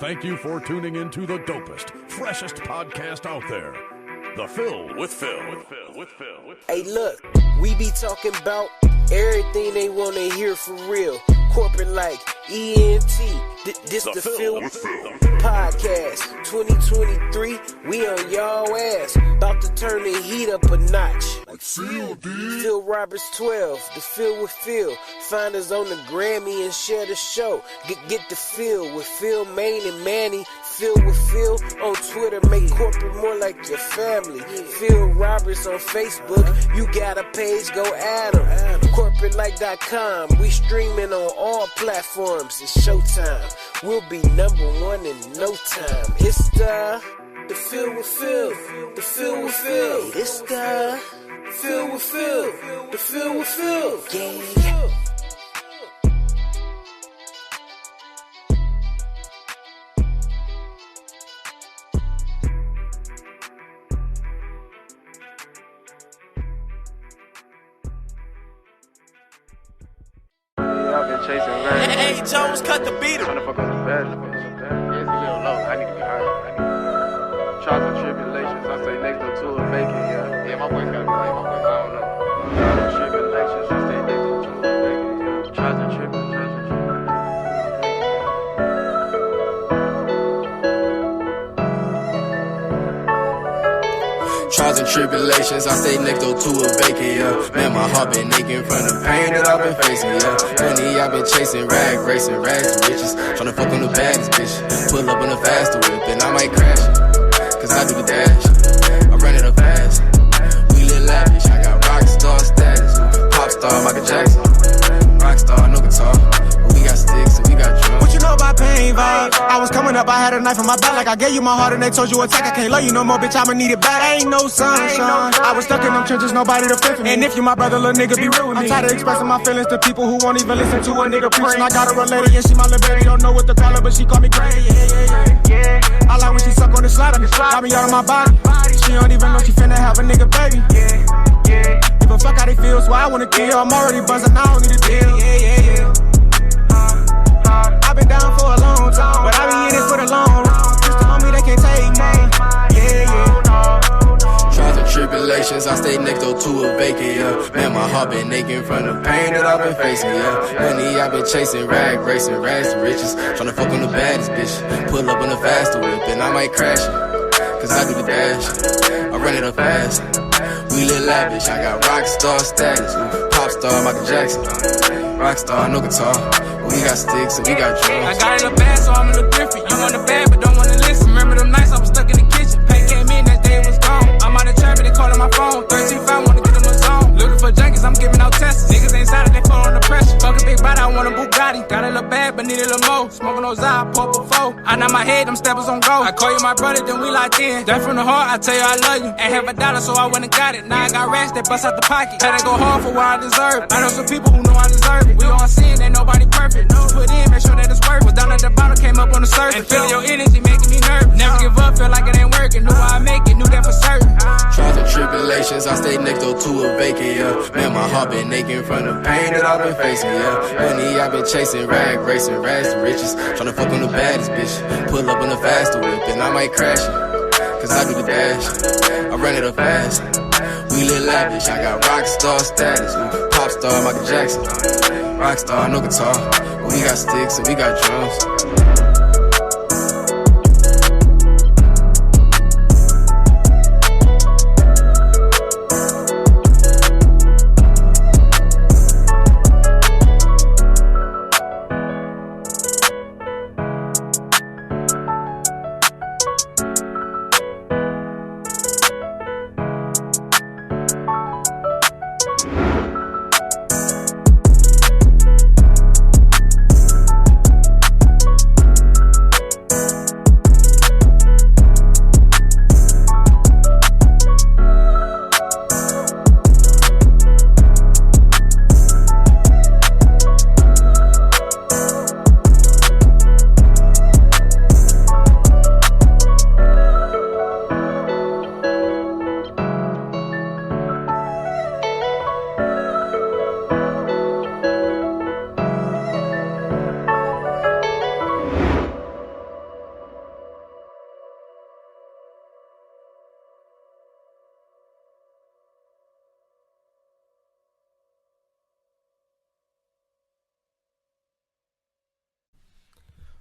Thank you for tuning in to the dopest, freshest podcast out there. The Fill with Phil. Hey, look, we be talking about everything they want to hear for real. CorporateLike, ENT, this the Fill with Phil podcast. 2023, we on y'all ass. About to turn the heat up a notch. Like Phil, dude. Phil Roberts 12, the Fill with Phil. Find us on the Grammy and share the show. Get the Phil with Phil, Maine, and Manny. Phil with Phil on Twitter, make corporate more like your family. Phil Roberts on Facebook, you got a page, go add 'em. CorporateLike.com, we streaming on all platforms. It's showtime. We'll be #1 in no time. It's the Fill with Phil, the Fill with Phil. It's the Fill with Phil, the Fill with Phil. Yeah. Hey, Jones, cut the beat. Trying to fuck on the baddest bitch. Yeah, it's a little low. I need to be higher. Trials and tribulations. I say next door to a vacant. Yeah, my voice gotta be like my voice. I don't know. Trials and tribulations. I say next door to a vacant. Yeah, trials and tribulations. Trials and tribulations, I stay next door to a vacant, yeah. Man, my heart been aching from the pain that I've been facing, yeah. Money I've been chasing, racing, rags to riches. Tryna fuck on the baddest bitch. Pull up in a faster whip, and I might crash it, cause I do the dash. I run it up fast, we live lavish. I got rock star status, pop star Michael Jackson. Rock star, no guitar, but we got sticks and we got drums. What you know about pain, vibe? I was coming up, I had a knife in my back. Like I gave you my heart and they told you attack. I can't love you no more, bitch, I'ma need it back. Ain't no sunshine. I was stuck in them trenches, nobody to fit for me. And if you my brother, little nigga, be real with me. I'm tired of expressing my feelings to people who won't even listen to a nigga preaching. I got a real lady and she my little baby. Don't know what to call her, but she call me crazy. Yeah. I like when she suck on the slider. Got me out of my body. She don't even know she finna have a nigga baby. Yeah. Give a fuck how they feel, so I wanna kill. I'm already buzzing, I don't need a deal. Yeah. I've been down for a long time, but I be in it for the long run. Just the homie, they can't take me. Yeah. Trials and tribulations, I stay next door to a vacant, yeah. Man, my heart been aching from the pain that I've been facing, yeah. Money I've been chasing, racing, rags to riches. Tryna fuck on the baddest bitch. Pull up in a faster whip, and I might crash it, cause I do the dash. I run it up fast, we live lavish. I got rock star status, pop star Michael Jackson. Rock star, no guitar, but we got sticks and we got drums. I got it up bad, so I'm in the different. You want the bad, but don't wanna listen. Remember them nights I was stuck in the kitchen. Pay came in, that day was gone. I'm out of trap, they calling my phone. 13-5, wanna get in my zone. Looking for junkies, I'm giving out tests. Niggas ain't solid, they fall on the pressure. Fuck a big body, I want a Bugatti. Got it look bad, but need a little more. Smoking those eye, pop before. I know my head, them steppers on go. I call you my brother, then we locked in. That from the heart, I tell you I love you. Ain't have $1, so I went and got it. Now I got racks that bust out the pocket. Had to go hard for what I deserve. I know some people who know I deserve it. We all sin, ain't nobody perfect. Put in, make sure that it's worth. Was down at the bottom, came up on the surface. And feeling your energy making me nervous. Never give up, feel like it ain't working. Knew I make it, knew that for certain. Trials and tribulations, I stay next door to a vacant, yeah. Man, my heart been aching from the pain that I've been facing, yeah. Money I've been chasing, racing, rags to riches. Tryna fuck on the baddest bitch. Pull up in a faster whip, and I might crash it, cause I do the dash. I run it up fast, we live lavish. I got rock star status, pop star Michael Jackson. Rock star, no guitar, but we got sticks and we got drums.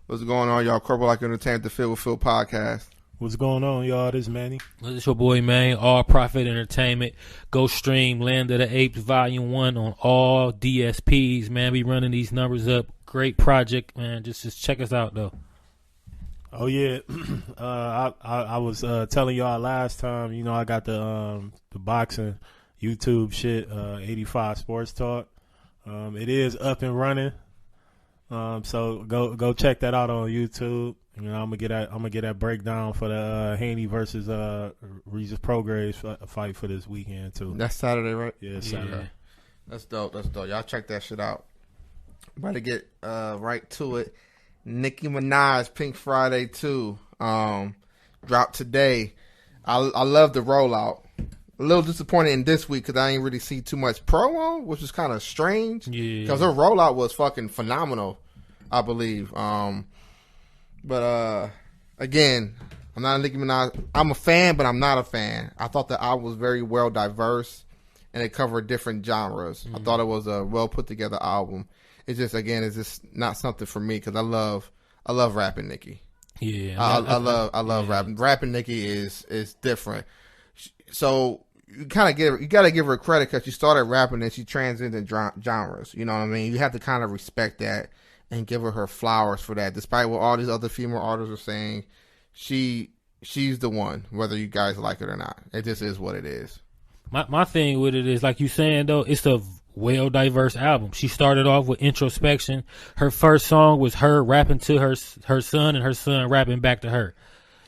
What's going on, y'all? CorporateLike Entertainment, the Fill with Phil podcast. What's going on, y'all? This is Manny. This is your boy, man. All Profit Entertainment. Go stream Land of the Apes Volume 1 on all DSPs, man. We running these numbers up. Great project, man. Just check us out, though. Oh, yeah. I was telling y'all last time, you know, I got the boxing YouTube shit, 85 Sports Talk. It is up and running. So go check that out on YouTube. You know, I'm gonna get that breakdown for the Haney versus Regis Prograis fight for this weekend too. That's Saturday, right? Yeah, Saturday. Yeah. That's dope. Y'all check that shit out. About to get right to it. Nicki Minaj, Pink Friday 2, dropped today. I love the rollout. A little disappointed in this week because I ain't really see too much promo, which is kind of strange. Yeah. Because her rollout was fucking phenomenal, I believe. But again, I'm not a Nicki Minaj. I'm a fan, but I'm not a fan. I thought the album was very well diverse, and it covered different genres. I thought it was a well put together album. It's just, again, it's just not something for me because I love rapping Nicki. Yeah, I love rapping. Rapping Nicki is different. So you got to give her credit because she started rapping and she transcended genres. You know what I mean? You have to kind of respect that and give her flowers for that. Despite what all these other female artists are saying, she's the one, whether you guys like it or not. It just is what it is. My thing with it is, like you saying, though, it's a well diverse album. She started off with Introspection. Her first song was her rapping to her son and her son rapping back to her.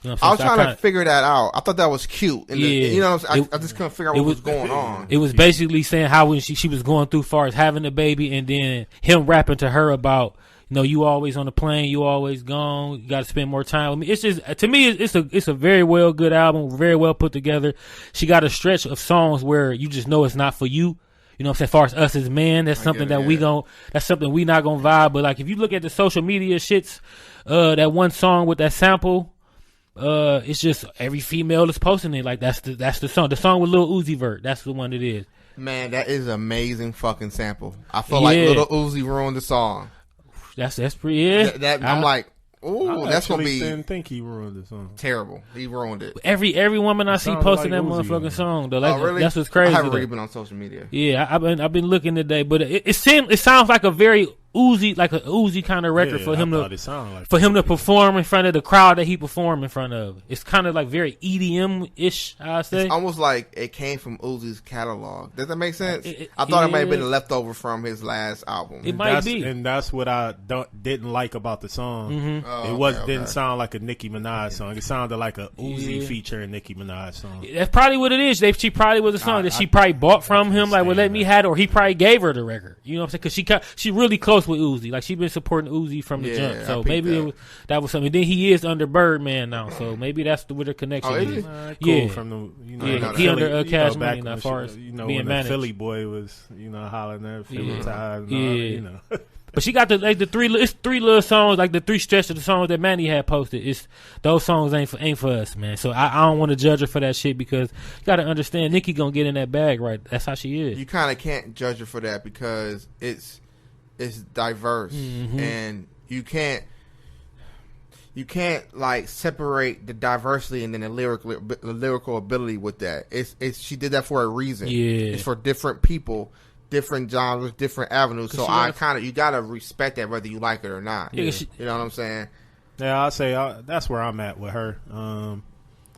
You know what I'm saying? I was trying to figure that out. I thought that was cute. And you know what I'm saying? I just couldn't figure out what was going on. It was basically saying how when she was going through far as having a baby, and then him rapping to her about, you know, you always on the plane, you always gone, you got to spend more time with me. It's just, to me, it's a very well good album, very well put together. She got a stretch of songs where you just know it's not for you. You know what I'm saying? As far as us as men, that's something that's something we not gonna vibe. But like, if you look at the social media shits, that one song with that sample, it's just every female is posting it. Like, that's the song. The song with Lil Uzi Vert, that's the one it is. Man, that is an amazing fucking sample. I feel like Lil Uzi ruined the song. That's pretty. Yeah. I'm like, ooh, that's gonna be. I didn't think he ruined the song. Terrible. He ruined it. Every woman I see posting like that motherfucking song though. Like, really? That's what's crazy. I haven't really been on social media. Yeah, I've been looking today, but it sounds like a very Uzi, like a Uzi kind of record for him to perform in front of the crowd that he performed in front of. It's kind of like very EDM-ish, I say. It's almost like it came from Uzi's catalog. Does that make sense? I thought it might have been a leftover from his last album. It might be, and that's what I didn't like about the song. Mm-hmm. It didn't sound like a Nicki Minaj song. It sounded like a Uzi featuring Nicki Minaj song. That's probably what it is. She probably was a song that she probably bought from him. Like, well, let me have it, or he probably gave her the record. You know what I'm saying? Because she really close with Uzi. Like, she been supporting Uzi from the jump. So maybe that was something. Then he is under Birdman now, so maybe that's where the connection is. Cool. From the, he under Cash Money now, as far as being when managed. The Philly boy was, hollering there, Philly ties, But she got the three little songs, like the three stretch of the songs that Manny had posted. Those songs ain't for us, man. So I don't want to judge her for that shit, because you got to understand Nicki gonna get in that bag, right? That's how she is. You kind of can't judge her for that because it's diverse, and you can't like separate the diversity and then the lyrical ability with that. It's she did that for a reason. Yeah, it's for different people, different genres, different avenues. So you gotta respect that whether you like it or not. Yeah. You know what I'm saying? Yeah, I say that's where I'm at with her.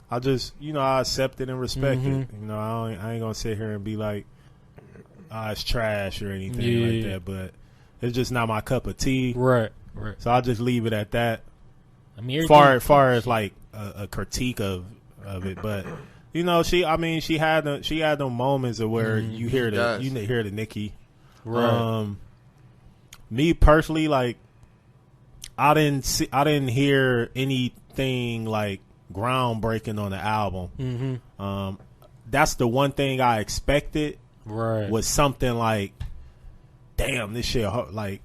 I just I accept it and respect it. I ain't gonna sit here and be like, it's trash or anything like that, but it's just not my cup of tea. Right. So I'll just leave it at that. I mean, far as like a critique of it, but she had them moments of where you hear the Nicki. Right. Me personally, like, I didn't hear anything like groundbreaking on the album. That's the one thing I expected. Right. Was something like, damn, this shit, like,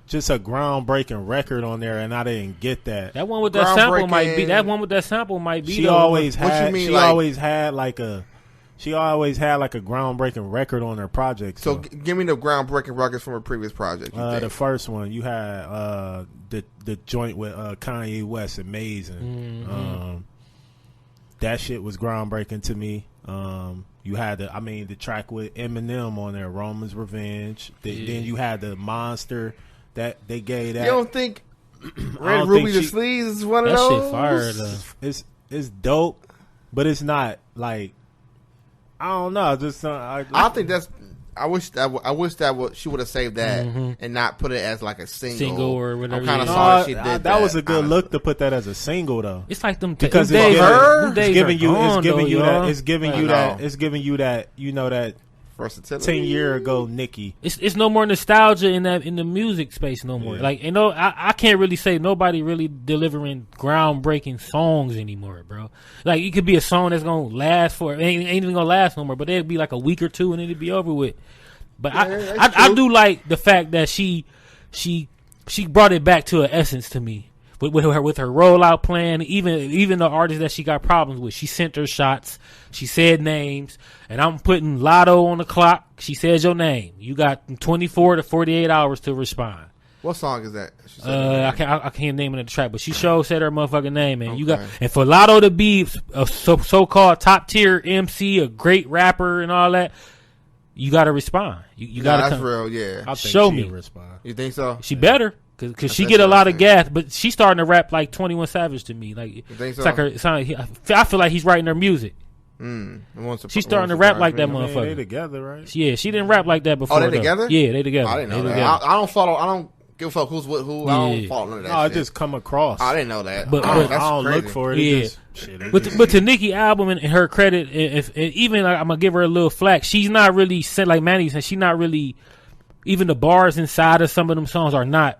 just a groundbreaking record on there, and I didn't get that. That one with that sample might be. She always had like a she always had like a groundbreaking record on her project. So give me the groundbreaking records from her previous project. The first one you had the joint with Kanye West, Amazing. That shit was groundbreaking to me. You had the track with Eminem on there, Roman's Revenge. Then you had the Monster that they gave that. You don't think Red Ruby the Sleeves is one of those? That shit fire though. It's dope, but it's not like, I don't know. Just I think that's. I wish that she would have saved that and not put it as like a single or whatever. I'm kind of sorry she did that. That was a good look to put that as a single though. It's like them because it's giving you that you know that versatility. 10 year ago Nicki. It's no more nostalgia in the music space no more. Like I can't really say nobody really delivering groundbreaking songs anymore, bro. Like it could be a song that's gonna last ain't even gonna last no more, but it'd be like a week or two and it'd be over with. But I do like the fact that she brought it back to an essence to me. With her rollout plan, even the artists that she got problems with, she sent her shots. She said names, and I'm putting Latto on the clock. She says your name. You got 24 to 48 hours to respond. What song is that? I can't name it in the track, but she said her motherfucking name, and and for Latto to be a so-called top tier MC, a great rapper, and all that. You got to respond. You got to that's real, yeah. I think show me. Respond. You think so? She better. Cause she get a lot of gas, but she's starting to rap like 21 Savage to me. Like, you think so? It's like I feel like he's writing her music. She's starting to rap like that motherfucker. They together, right? Yeah, she didn't rap like that before. Oh, they together? Yeah, they together. I didn't know that. I don't follow. I don't give a fuck who's with who. I don't follow none of that. I just come across. I didn't know that. But I don't look for it. Yeah. But to Nicki album and her credit, if even like, I'm gonna give her a little flack. She's not really like Manny said. She's not really. Even the bars inside of some of them songs are not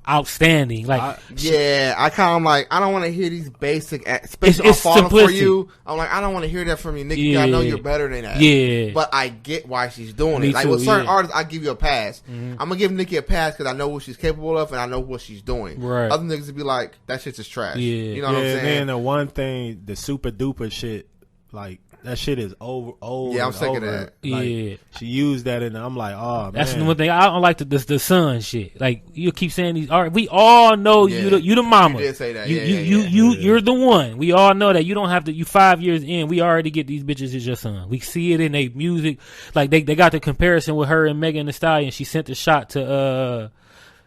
outstanding. Like I kind of like I don't want to hear these basic especially I'm falling for you. I'm like I don't want to hear that from you, Nicki. Yeah. I know you're better than that. Yeah, but I get why she's doing Me it. Like too, with certain artists, I give you a pass. I'm gonna give Nicki a pass because I know what she's capable of and I know what she's doing. Right. Other niggas would be like that shit's just trash. Yeah. You know what I'm saying? And then the one thing, the super duper shit, like. That shit is old. Yeah, I'm sick of that. Like, she used that, and I'm like, oh man. That's the one thing I don't like the son shit. Like you keep saying these. We all know you the mama. You did say that. You're the one. We all know that you don't have to. You 5 years in, we already get these bitches as your son. We see it in their music. Like they got the comparison with her and Megan Thee Stallion. She sent the shot to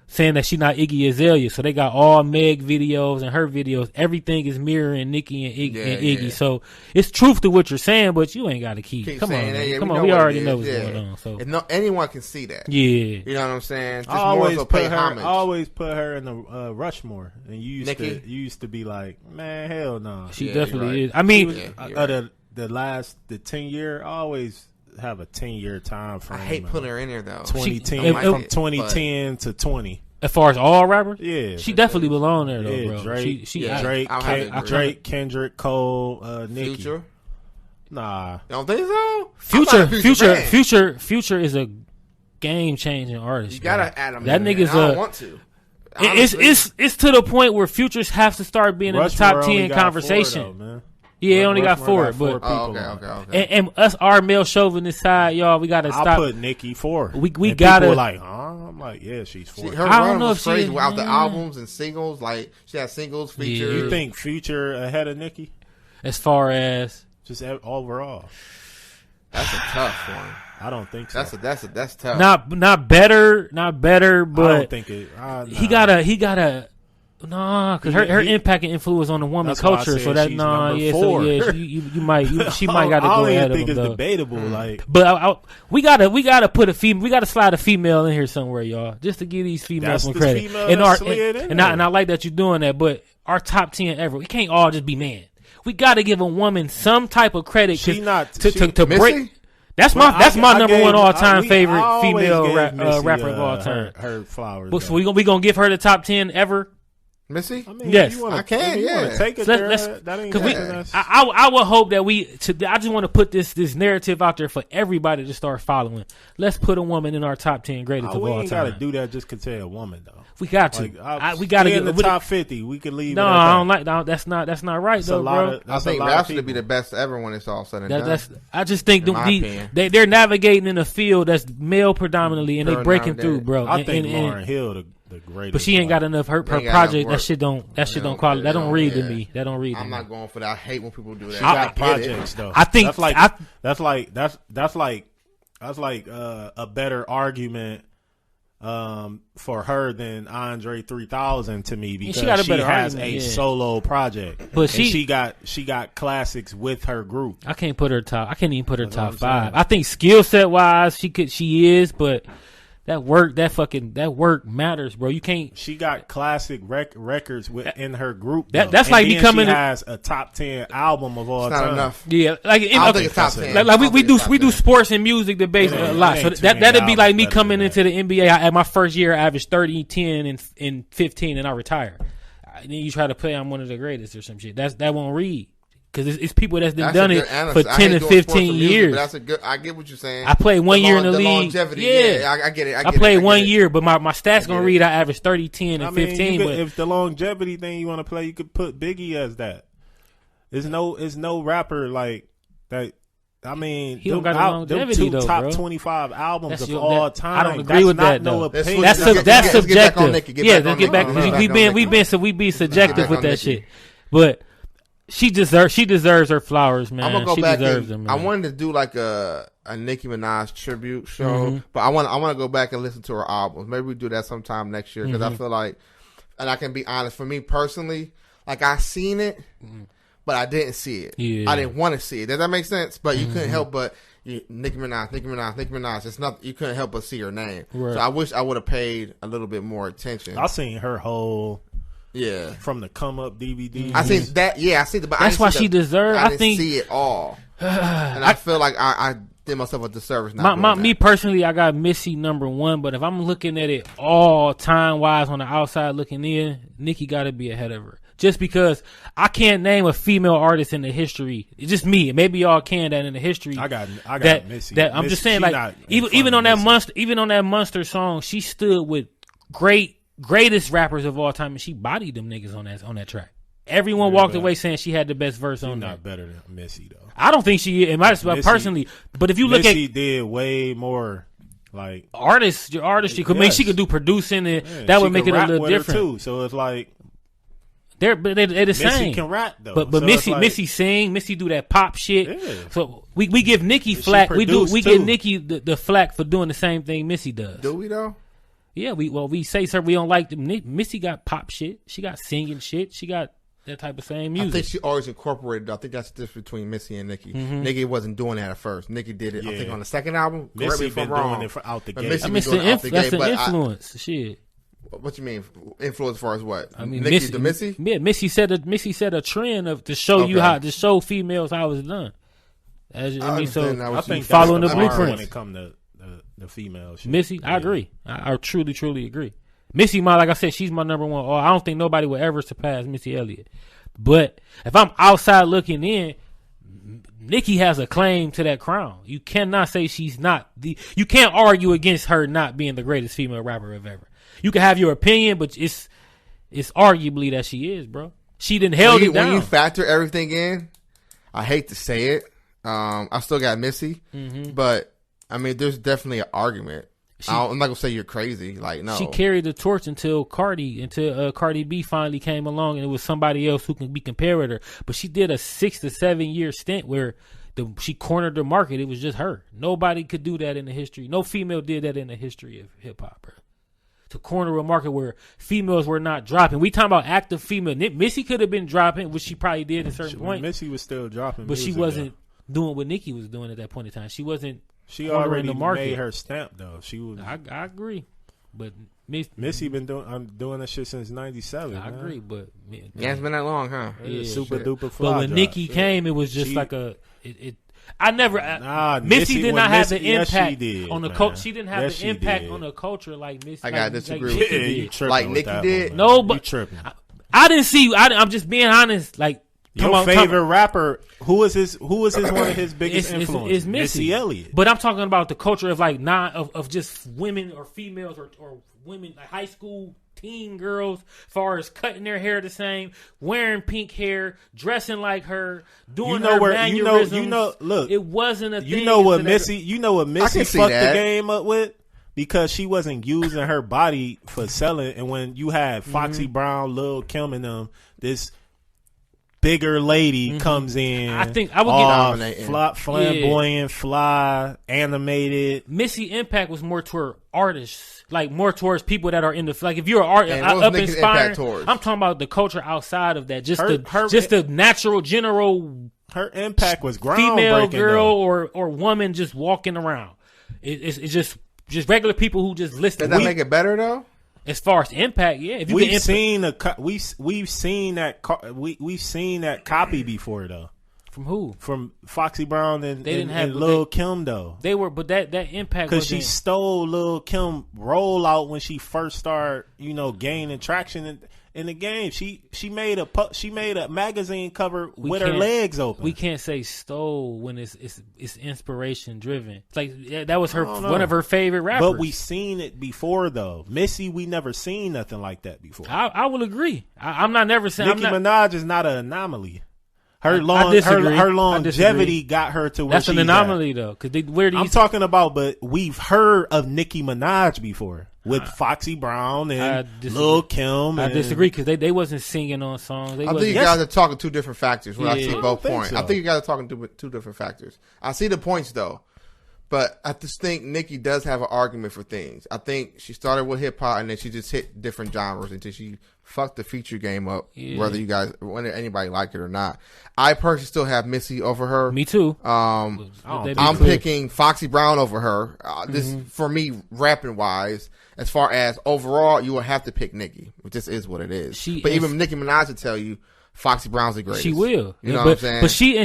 saying that she's not Iggy Azalea. So they got all Meg videos and her videos. Everything is mirroring Nicki and Iggy. Yeah. So it's truth to what you're saying, but you ain't got to keep come on, man. Come on. We already know what's going on. So anyone can see that. Yeah. You know what I'm saying? Just I always pay homage. I always put her in the Rushmore. And you used to be like, man, hell no. She definitely is. I mean, the 10 year, I always have a 10-year time frame. I hate putting her in there though. 2010 from 2010 to 20. As far as all rappers, yeah, she definitely belong there though, bro. Drake, Kendrick, Cole, Nicki. Future? Nah, you don't think so? Future is a game changing artist. You gotta add him. That nigga's I don't want to. It's to the point where Futures have to start being in the top 10 conversation. Man. Yeah, he only got four, but okay. And us, our male chauvinist side, y'all, we gotta stop. I put Nicki 4. We gotta. People like, huh? I'm like, yeah, she's 4. Her run was crazy without the albums and singles. Like she had singles, features. Yeah. You think Future ahead of Nicki? As far as just overall, that's a tough one. I don't think so. That's tough. Not better, but I don't think it. He gotta. Nah, because her impact and influence on the woman culture. So that you might she might got to go ahead of him. I don't think it's debatable. Like, but we gotta put a female. We gotta slide a female in here somewhere, y'all, just to give these females some credit. And I like that you're doing that. But our top 10 ever, we can't all just be man. We gotta give a woman some type of credit to break. That's my number one all time favorite female rapper of all time. Her flowers. But so we gonna give her the top 10 ever. Missy? I mean, Yes. I can, yeah. Take it So there. That ain't Cause I would hope that I just want to put this narrative out there for everybody to start following. Let's put a woman in our top 10 greatest of all time. We ain't got to do that just because they're a woman, though. We got to. We got to get in the top 50. We could leave. No, I don't like that. That's not right, though, bro. I think rap should be the best ever when it's all said and done. I just think they're navigating in a field that's male predominantly, and they breaking through, bro. I think Lauryn Hill the greatest. But she ain't got enough. Her project, that shit don't qualify. That don't read to me. That don't read to me. I'm not going for that. I hate when people do that. She got projects though. I think that's like a better argument for her than Andre 3000 to me, because she has a solo project. But she got classics with her group. I can't even put her top 5. I think skill set wise she is, but that work matters, bro. You can't. She got classic records in her group. That's like becoming. She has a top 10 album of all time. Not enough. Yeah, like I don't think it's top 10. Like we do sports and music debates a lot. So that'd be like me coming into the NBA. At my first year, I averaged 30, 10, and 15, and I retire. And then you try to play I'm one of the greatest or some shit. That won't read. Because it's people that's done it for 10 and 15 years. I get what you're saying. I played 1 year in the league. Longevity, yeah, I get it. I played 1 year, but my stats going to read I averaged 30, 10, and 15. But if the longevity thing you want to play, you could put Biggie as that. There's no rapper like that. I mean, he don't got a longevity though, top bro. 25 albums of all time. I don't agree with that though. That's subjective. Yeah, let's get back. We be subjective with that shit, but. She deserves her flowers, man. I'm gonna go she back. Deserves them, man. I wanted to do like a Nicki Minaj tribute show, but I want to go back and listen to her albums. Maybe we do that sometime next year, because I feel like, and I can be honest, for me personally, like I seen it, but I didn't see it. Yeah. I didn't want to see it. Does that make sense? But you couldn't help but Nicki Minaj. It's not, you couldn't help but see her name. Right. So I wish I would have paid a little bit more attention. I seen her whole. Yeah, from the Come Up DVD. I think that. Yeah, I see the. But that's why she deserves. I didn't see it all, and I feel like I did myself a disservice. Me personally, I got Missy number 1, but if I'm looking at it all time wise on the outside looking in, Nicki got to be ahead of her. Just because I can't name a female artist in the history. It's just me. Maybe y'all can that in the history. I got Missy. That I'm just saying, like even on that Monster song, she stood with greatest rappers of all time, and she bodied them niggas on that track. Everyone walked away saying she had the best verse on there. Not better than Missy though. I don't think she is. Personally, but if you look Missy did way more like artistry. I mean, she could do producing, and that would make it a little different too. So it's like they're the same. Missy can rap though, but so Missy sing. Missy do that pop shit. Yeah. So we give Nicki flack. We give Nicki the flack for doing the same thing Missy does. Do we though? Yeah, we say sir, we don't like them. Missy got pop shit. She got singing shit. She got that type of same music. I think she always incorporated. I think that's the difference between Missy and Nicki. Nicki wasn't doing that at first. Nicki did it. I think on the second album. Missy been doing it out the gate. That's the influence. Shit. What you mean influence as far as what? I mean, Nicki to Missy. Yeah, Missy set a trend of to show females how it's done. I think following the blueprint when it comes to the female shit. Missy, I agree. I truly agree. Missy, like I said, she's my number 1. I don't think nobody will ever surpass Missy Elliott. But if I'm outside looking in, Nicki has a claim to that crown. You cannot say she's not. You can't argue against her not being the greatest female rapper of ever. You can have your opinion, but it's arguably that she is, bro. She didn't held it down. When you factor everything in, I hate to say it, I still got Missy, but I mean, there's definitely an argument. I'm not gonna say you're crazy. Like, no, she carried the torch until Cardi B finally came along, and it was somebody else who can be compared with her. But she did a 6 to 7 year stint where she cornered the market. It was just her. Nobody could do that in the history. No female did that in the history of hip hop, bro. To corner a market where females were not dropping. We talking about active female. Missy could have been dropping, which she probably did at a certain point. Missy was still dropping, but she wasn't doing what Nicki was doing at that point in time. She wasn't. She already made her stamp though. She was. I agree, but Missy been doing that shit since '97. I agree, but it's been that long, huh? Yeah, super duper fly. But when Nicki came, it was just like a. Missy did not have the impact on the culture. She didn't have the impact on the culture like Missy. I gotta disagree with you. Like Nicki did. No, but you tripping. I didn't see. I'm just being honest. Like your favorite rapper, who is his one of his biggest influences? Is Missy Elliott. But I'm talking about the culture of like of just women or females or women like high school teen girls, far as cutting their hair the same, wearing pink hair, dressing like her, doing mannerisms. Look, it wasn't a thing. You know what Missy fucked the game up with? Because she wasn't using her body for selling, and when you had Foxy Brown, Lil Kim, and them, this bigger lady comes in. I think I would get flamboyant, fly, animated. Missy impact was more toward artists, like more towards people that are in the like. If you're an artist, up inspiring. I'm talking about the culture outside of that. Just the natural general. Her impact was groundbreaking. Female girl or woman just walking around. It's just regular people who just listen. Does that make it better though? As far as impact, yeah. If you we've seen that copy before though. From who? From Foxy Brown and Lil Kim though. They were, but that impact because she stole Lil Kim rollout when she first started, gaining traction in the game. She made a magazine cover with her legs open. We can't say stole when it's inspiration driven. Like that was one of her favorite rappers. But we seen it before though. Missy, we never seen nothing like that before. I will agree. I'm not never saying Nicki Minaj is not an anomaly. Her longevity got her to where that's an anomaly though. I'm talking about, but we've heard of Nicki Minaj before with Foxy Brown and Lil Kim. I disagree because they wasn't singing on songs. I think you guys are talking two different factors. I see both points. I think you guys are talking two different factors. I see the points though, but I just think Nicki does have an argument for things. I think she started with hip hop and then she just hit different genres until she fucked the feature game up. Whether anybody like it or not. I personally still have Missy over her. Me too. I'm picking Foxy Brown over her. This for me, rapping wise. As far as overall, you will have to pick Nicki. This is what it is. Even Nicki Minaj will tell you Foxy Brown's the greatest. She will. You know what I'm saying? But she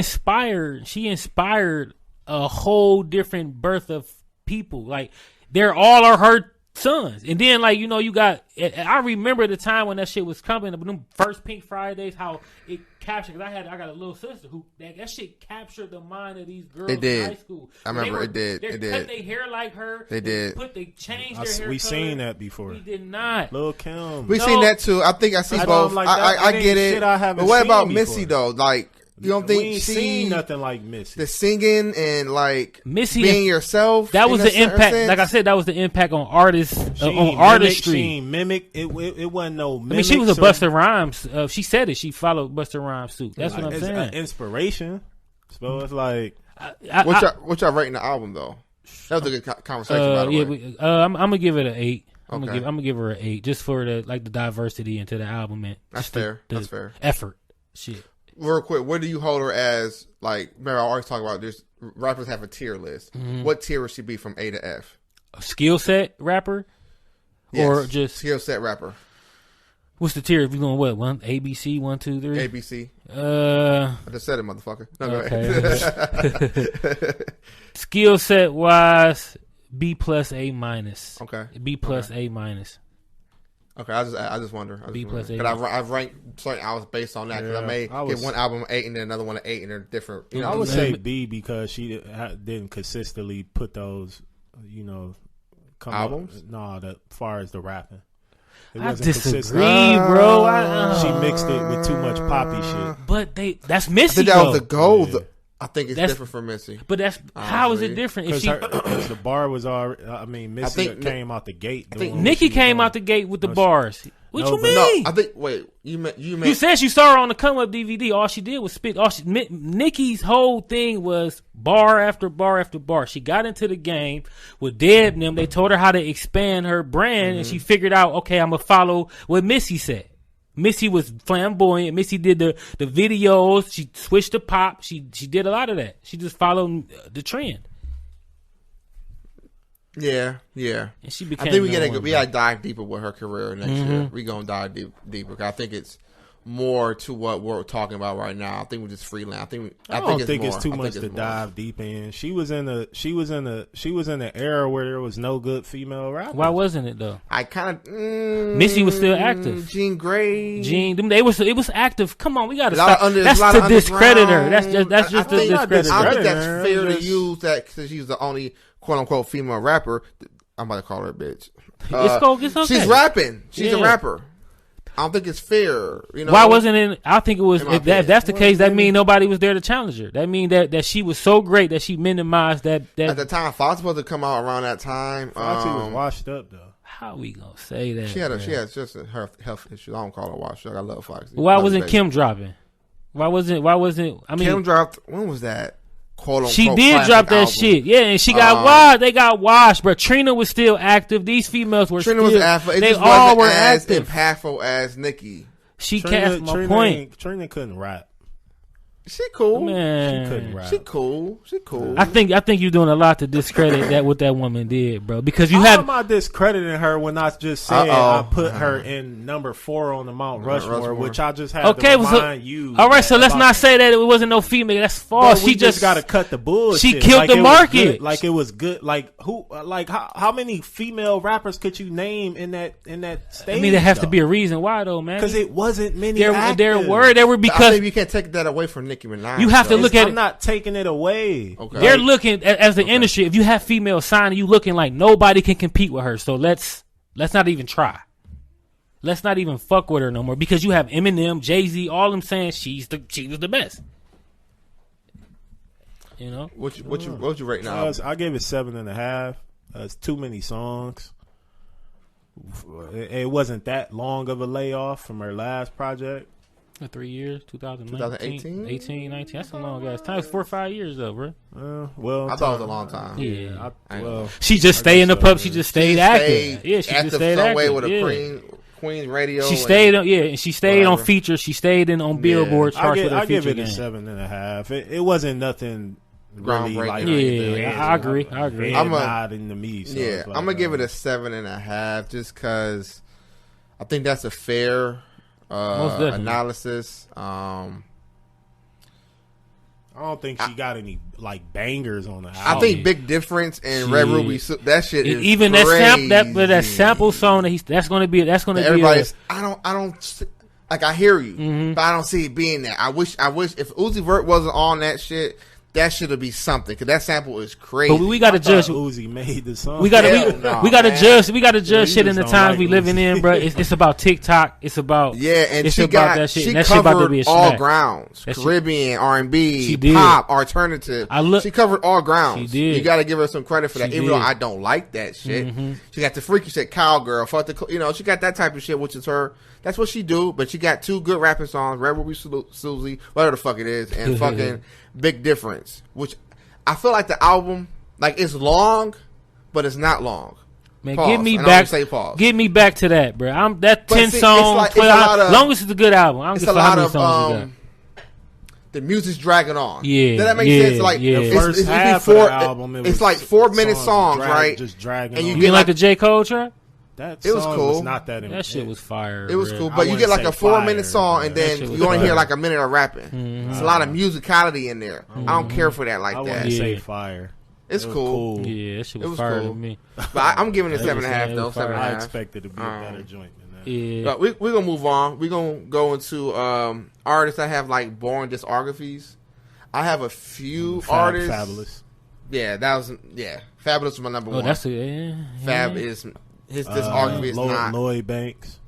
inspired a whole different birth of people. Like they're all are her sons. And then you got. I remember the time when that shit was coming. Them first Pink Fridays, how it captured. Cause I got a little sister who that shit captured the mind of these girls in high school. I remember it did. They cut their hair like her. They did. They changed their hair. We seen that before. We did not. Lil Kim. We seen that too. I think I see both. I get it. But what about Missy though? Like. You don't think we ain't seen nothing like Missy? The singing and Missy being yourself. That was the impact. Sense? Like I said, that was the impact on artists on artistry. She ain't mimic. It wasn't no. Mimic, I mean, she was a Busta Rhymes. She said it. She followed Busta Rhymes suit. That's what I'm saying. An inspiration. So it's like. What y'all rating the album though? That was a good conversation. By the way. I'm gonna give it an 8. I'm gonna give her an 8 just for the diversity into the album and that's fair. That's fair. Effort. Shit. Real quick, what do you hold her as? Like, remember, I always talk about this. Rappers have a tier list. What tier would she be from A to F? A skill set rapper, or just skill set rapper? What's the tier? If you're going what? ABC 1, 2, 3. ABC. I just said it, motherfucker. No, okay. Skill set wise, B plus A minus. Okay. B plus A minus. Okay, I just wonder. B plus A. Because I've ranked certain albums based on that. Because I may get one album an 8 and then another one an 8, and they're different. I would say B because she didn't consistently put those, albums. As far as the rapping. I disagree, bro. She mixed it with too much poppy shit. But that's Missy. I think that was the goal. Yeah. I think it's different from Missy. But how is it different? Because the bar was already. I mean, Missy came out the gate. I think Nicki came out the gate with the bars. What you mean? No, I think. Wait, you meant. You said she saw her on the come up DVD. All she did was spit. Nicki's whole thing was bar after bar after bar. She got into the game with Deb and them. They told her how to expand her brand, and she figured out, okay, I'm gonna follow what Missy said. Missy was flamboyant. Missy did the videos. She switched to pop. She did a lot of that. She just followed the trend. Yeah. And she became. I think we gotta dive deeper with her career next year. We gonna dive deeper. I think it's more to what we're talking about right now. I think we're just freelance. I don't think it's too much to dive deep in. She was in an era where there was no good female rappers. Why wasn't it though? I kind of Missy was still active. Jean Grey, it was active. Come on, we got to stop. That's to discredit her. That's just to discredit her. I think that's fair to use that because she's the only quote unquote female rapper. I'm about to call her a bitch. It's okay. She's rapping. She's a rapper. I don't think it's fair. You know? Why wasn't it? I think it was. If that's the case, that means nobody was there to challenge her. That means that she was so great that she minimized that. At the time, Fox was to come out around that time. Foxy was washed up though. How we gonna say that? She had just her health issues. I don't call her washed up. I love Foxy. Why wasn't Kim dropping? Why wasn't? I mean, Kim dropped. When was that? She did drop that shit, yeah, and she got washed. They got washed, but Trina was still active. These females were Trina still. Was active. They all were active. Impactful as Nicki. She cast my point. Trina couldn't rap. She cool, man. She couldn't rap. She cool. I think you're doing a lot to discredit that what that woman did, bro. Because How am I discrediting her when I just said I put her in number 4 on the Mount Rushmore, which I just had to remind you. All right, so let's not say that it wasn't no female. That's false. She just got to cut the bullshit. She killed the market. Like it was good. Like who? Like how many female rappers could you name in that stage? I mean, there has to be a reason why though, man. Because it wasn't many. There were because I think you can't take that away from Nicki Minaj. You have to look at it. I'm not taking it away. Okay. They're looking as the industry. If you have female signing, you looking like nobody can compete with her. So let's not even try. Let's not even fuck with her no more because you have Eminem, Jay-Z, all them saying she was the best. You know what you rate now? I gave it 7.5. It's too many songs. It wasn't that long of a layoff from her last project. 3 years, 2018, 18, 19. That's a long ass time. It's 4 or 5 years though, bro. Well, I thought it was a long time. Yeah. She just stayed in the pub. She just stayed active. Yeah, she just stayed active. Way with a Queen radio. She stayed on. Yeah, and she stayed on features. She stayed on Billboard charts. I give it a 7.5. It wasn't nothing really like. Yeah, I agree. I'm nodding to me. So yeah, I'm gonna give it a 7.5 just because I think that's a fair. Analysis. I don't think she got any like bangers on the album. I think Big Difference and Red Ruby. That shit is even crazy. that sample song that's going to be. Everybody's. I don't like. I hear you, but I don't see it being there. I wish if Uzi Vert wasn't on that shit. That should be something because that sample is crazy. But we got to judge. Uzi made the song. We got to judge. We got to judge shit in the times we living in, bro. It's about TikTok. It's about and it's she about got that shit. She that covered shit about to be a all snack. grounds: Caribbean, R&B, did. pop, alternative. She covered all grounds. She did. You got to give her some credit for that, even though I don't like that shit. Mm-hmm. She got the freaky shit, cowgirl. Fuck the, she got that type of shit, which is her. That's what she do. But she got 2 good rapping songs: Red Ruby, Susie, whatever the fuck it is, and fucking Big Difference, which. I feel like the album, like it's long, but it's not long. Man, pause. Get me back to that, bro. That 10 songs, 12. Long as it's a good album. I don't give a fuck how many songs you got. The music's dragging on. Yeah, does that make sense? Like the first half of the album, it's like 4-minute songs, right? Just dragging. And you get like the J. Cole track? That song was cool. Was not that. That shit was fire. It was cool, but you get like a 4-minute song, and then you only hear like a minute of rapping. Mm-hmm. It's a lot of musicality in there. Mm-hmm. I don't care for that like that. I wouldn't say fire. It's cool. Yeah, that shit was fire to me. But I'm giving it 7.5 though. 7.5. I expected it to be a better joint than that. Yeah. But we're gonna move on. We're gonna go into artists that have like boring discographies. I have a few artists. Fabolous. Yeah, Fabolous was my number one. That's Fab is. His discography is not. Lloyd Banks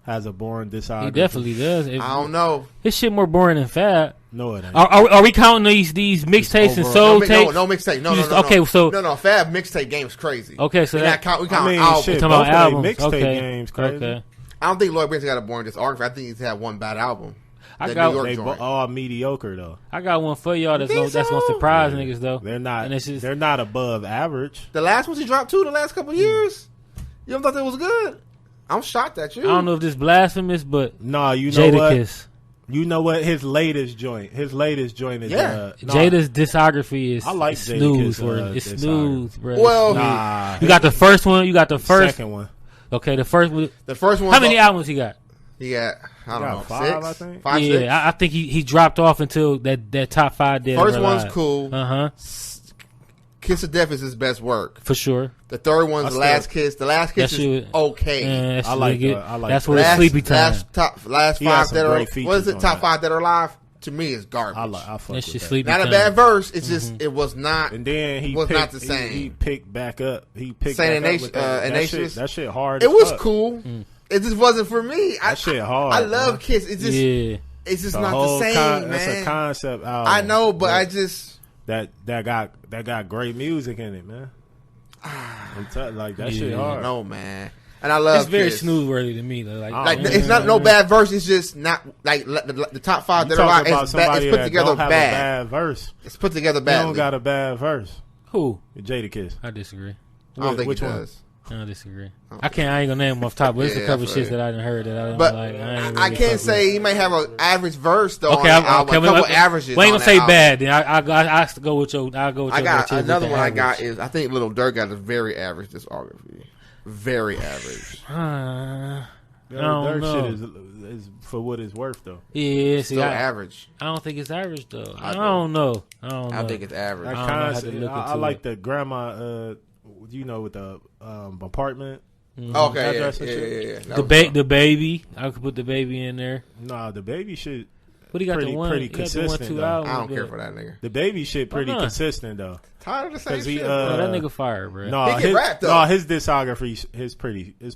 has a boring discography. He definitely does. I don't know. His shit more boring than Fab. No, it ain't. Are we counting these mixtapes and soul tapes? No mixtape. No. Okay, so no. Fab mixtape game is crazy. Okay, so we count albums. Shit, talking about albums. Mixtape game's crazy. Okay. I don't think Lloyd Banks got a boring discography. I think he's had one bad album. They all mediocre though. I got one for y'all that's gonna surprise niggas though. They're not above average. The last ones he dropped too. The last couple of years, you don't thought that was good? I'm shocked at you. I don't know if this blasphemous, but no, you know Jadakiss. You know what? His latest joint is Jada's discography is. I like snooze, bro. It's snooze, bro. Well, you got the first one. You got the second one. Okay, the first one. The first one. How many albums he got? He got, I don't know, 5, 6? I think. 5, 6? Yeah, I think he dropped off until that top 5 did. First one's cool. Uh-huh. Kiss of Death is his best work. For sure. The third one's The Last Kiss. The Last Kiss is okay. I like it. That's what last, it's sleepy time. Last 5 that are, what is it, top that. 5 that are alive? To me, it's garbage. I fuck That with shit that. sleepy Not time. a bad verse. It's just, it was not, And then he was picked, not the same. He picked back up. He picked Saint back up with Ignatius. that shit hard. It as was fuck. cool. It just wasn't for me. That shit hard. I love man. Kiss. It's just, it's just not the same, man. That's a concept album. I know, but I just that got great music in it, man. I'm like that shit hard. No, man. And I love It's very Kiss. smooth-worthy to me. Though. Like it's not no bad verse. It's just not like the top 5 that are like it's put together have bad. A bad verse. It's put together He bad. don't got a bad verse. Who? Jadakiss. I disagree. I don't think Which he one? does. I disagree. I ain't gonna name them off top, but it's a couple shits that I didn't heard that I didn't But like. I can't say he may have an average verse though. Okay, on the album. A couple averages. We ain't on gonna say that bad. Then I go with your. I go with your. I got another one. I average. got is I think Little Durk got a very average discography. Very average. I That don't know. shit is for what it's worth though. Yeah, see, Still average. I don't think it's average though. I do. don't know. I think it's average. That I don't know how to concept, look I into like it. the grandma. With the apartment. Okay, address and shit. yeah. The baby. I could put the baby in there. Nah, the baby shit. But he got Pretty- the one. pretty he got the 1-2 consistent, though. albums. I don't care but- for that nigga. The baby shit pretty not? consistent though. Tired of the same Cause he, shit. Oh, that nigga fire, bro. No, He can his, rap, though. no, his discography is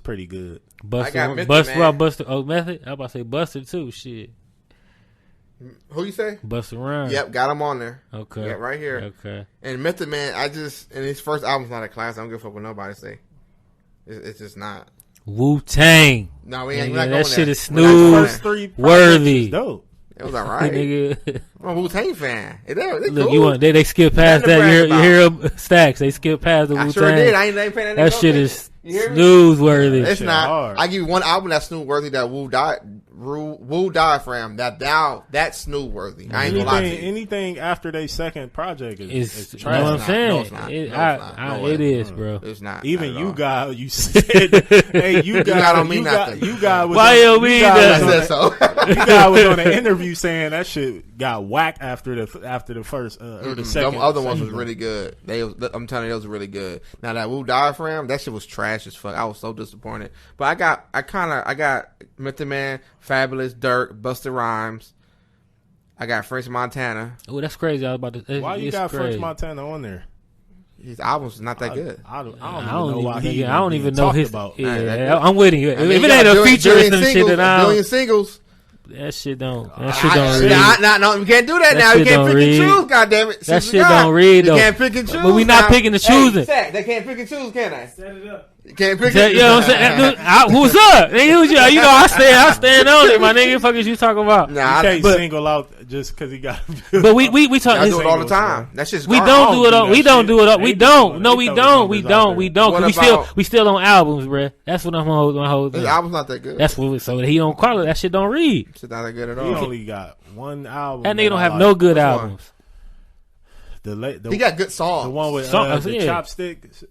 pretty good. I got Method Buster. Man. Buster. Oh, Method. I about to say Buster too. Shit. Who you say? Buster Rhymes. Yep, got him on there. Okay. Yeah, right here. Okay. And Method Man, and his first album's not a class. I don't give a fuck what nobody say. It's just not. Wu Tang. No, we ain't Nigga, not going that shit there. is We're not going snooze. First 3 Worthy. dope. It was alright. Nigga. I'm a Wu-Tang fan. They Look, cool. they skip past Nothing to that. brag You hear them Stacks? They skip past the Wu I Tang. sure did. I ain't paying that. That nigga shit no is attention. You hear me? snooze worthy. It's shit not. hard. I give you one album that's snooze worthy. That Wu Diaphragm. That's snooze worthy. I ain't gonna lie to you. Anything after their second project is It's you trash. know what I'm not. saying. No, it's not. It, No, it's not. No way. it is, bro. It's not. Even not you at all. got you said, hey, you got don't mean nothing. You got was Why you mean that? I said so. You guy was on an interview saying that shit got whacked after the first or the second. Them other ones was second really good. I'm telling you, those were really good. Now that Wu Diaphragm, that shit was trash as fuck. I was so disappointed. But I got Method Man, Fabolous, Durk, Bustarhymes. I got French Montana. Oh, that's crazy. I was about to. Why you got French Montana on there? His albums is not that good. I don't I even don't know why even. he I don't even know talked his. about. Yeah, I'm with you. I mean, If you it got ain't a billion feature or some singles, shit, then I billion don't. singles. That shit don't. That shit don't read. No, we can't do that, That now. shit We can't don't pick read. and choose, goddammit. That Since shit God, don't read, though. You can't pick and choose. But we not now. picking and choosing. Hey, Zach, they can't pick and choose, can they? Set it up. You can't pick You and choose. know what I'm saying? Who's up? Nigga, who's you? You know I stand on it, my nigga. Fuck is you talking about? Nah, You can't but- single out just because he got. But we talk. I do it all the singles, time. bro. That shit's We garbage. don't do it. do We that don't shit. do it. We They don't. do No, it. we They don't. throw We numbers out don't. We there. don't. What 'Cause we about- still on albums, bruh. That's what I'm holding. His album's not that good. That's what. So he don't call it. That shit don't read. Shit's not that good at He all. only got one album. That nigga don't I have like. no good Which one? albums. The He got good songs. the one with Songs, the yeah. chopstick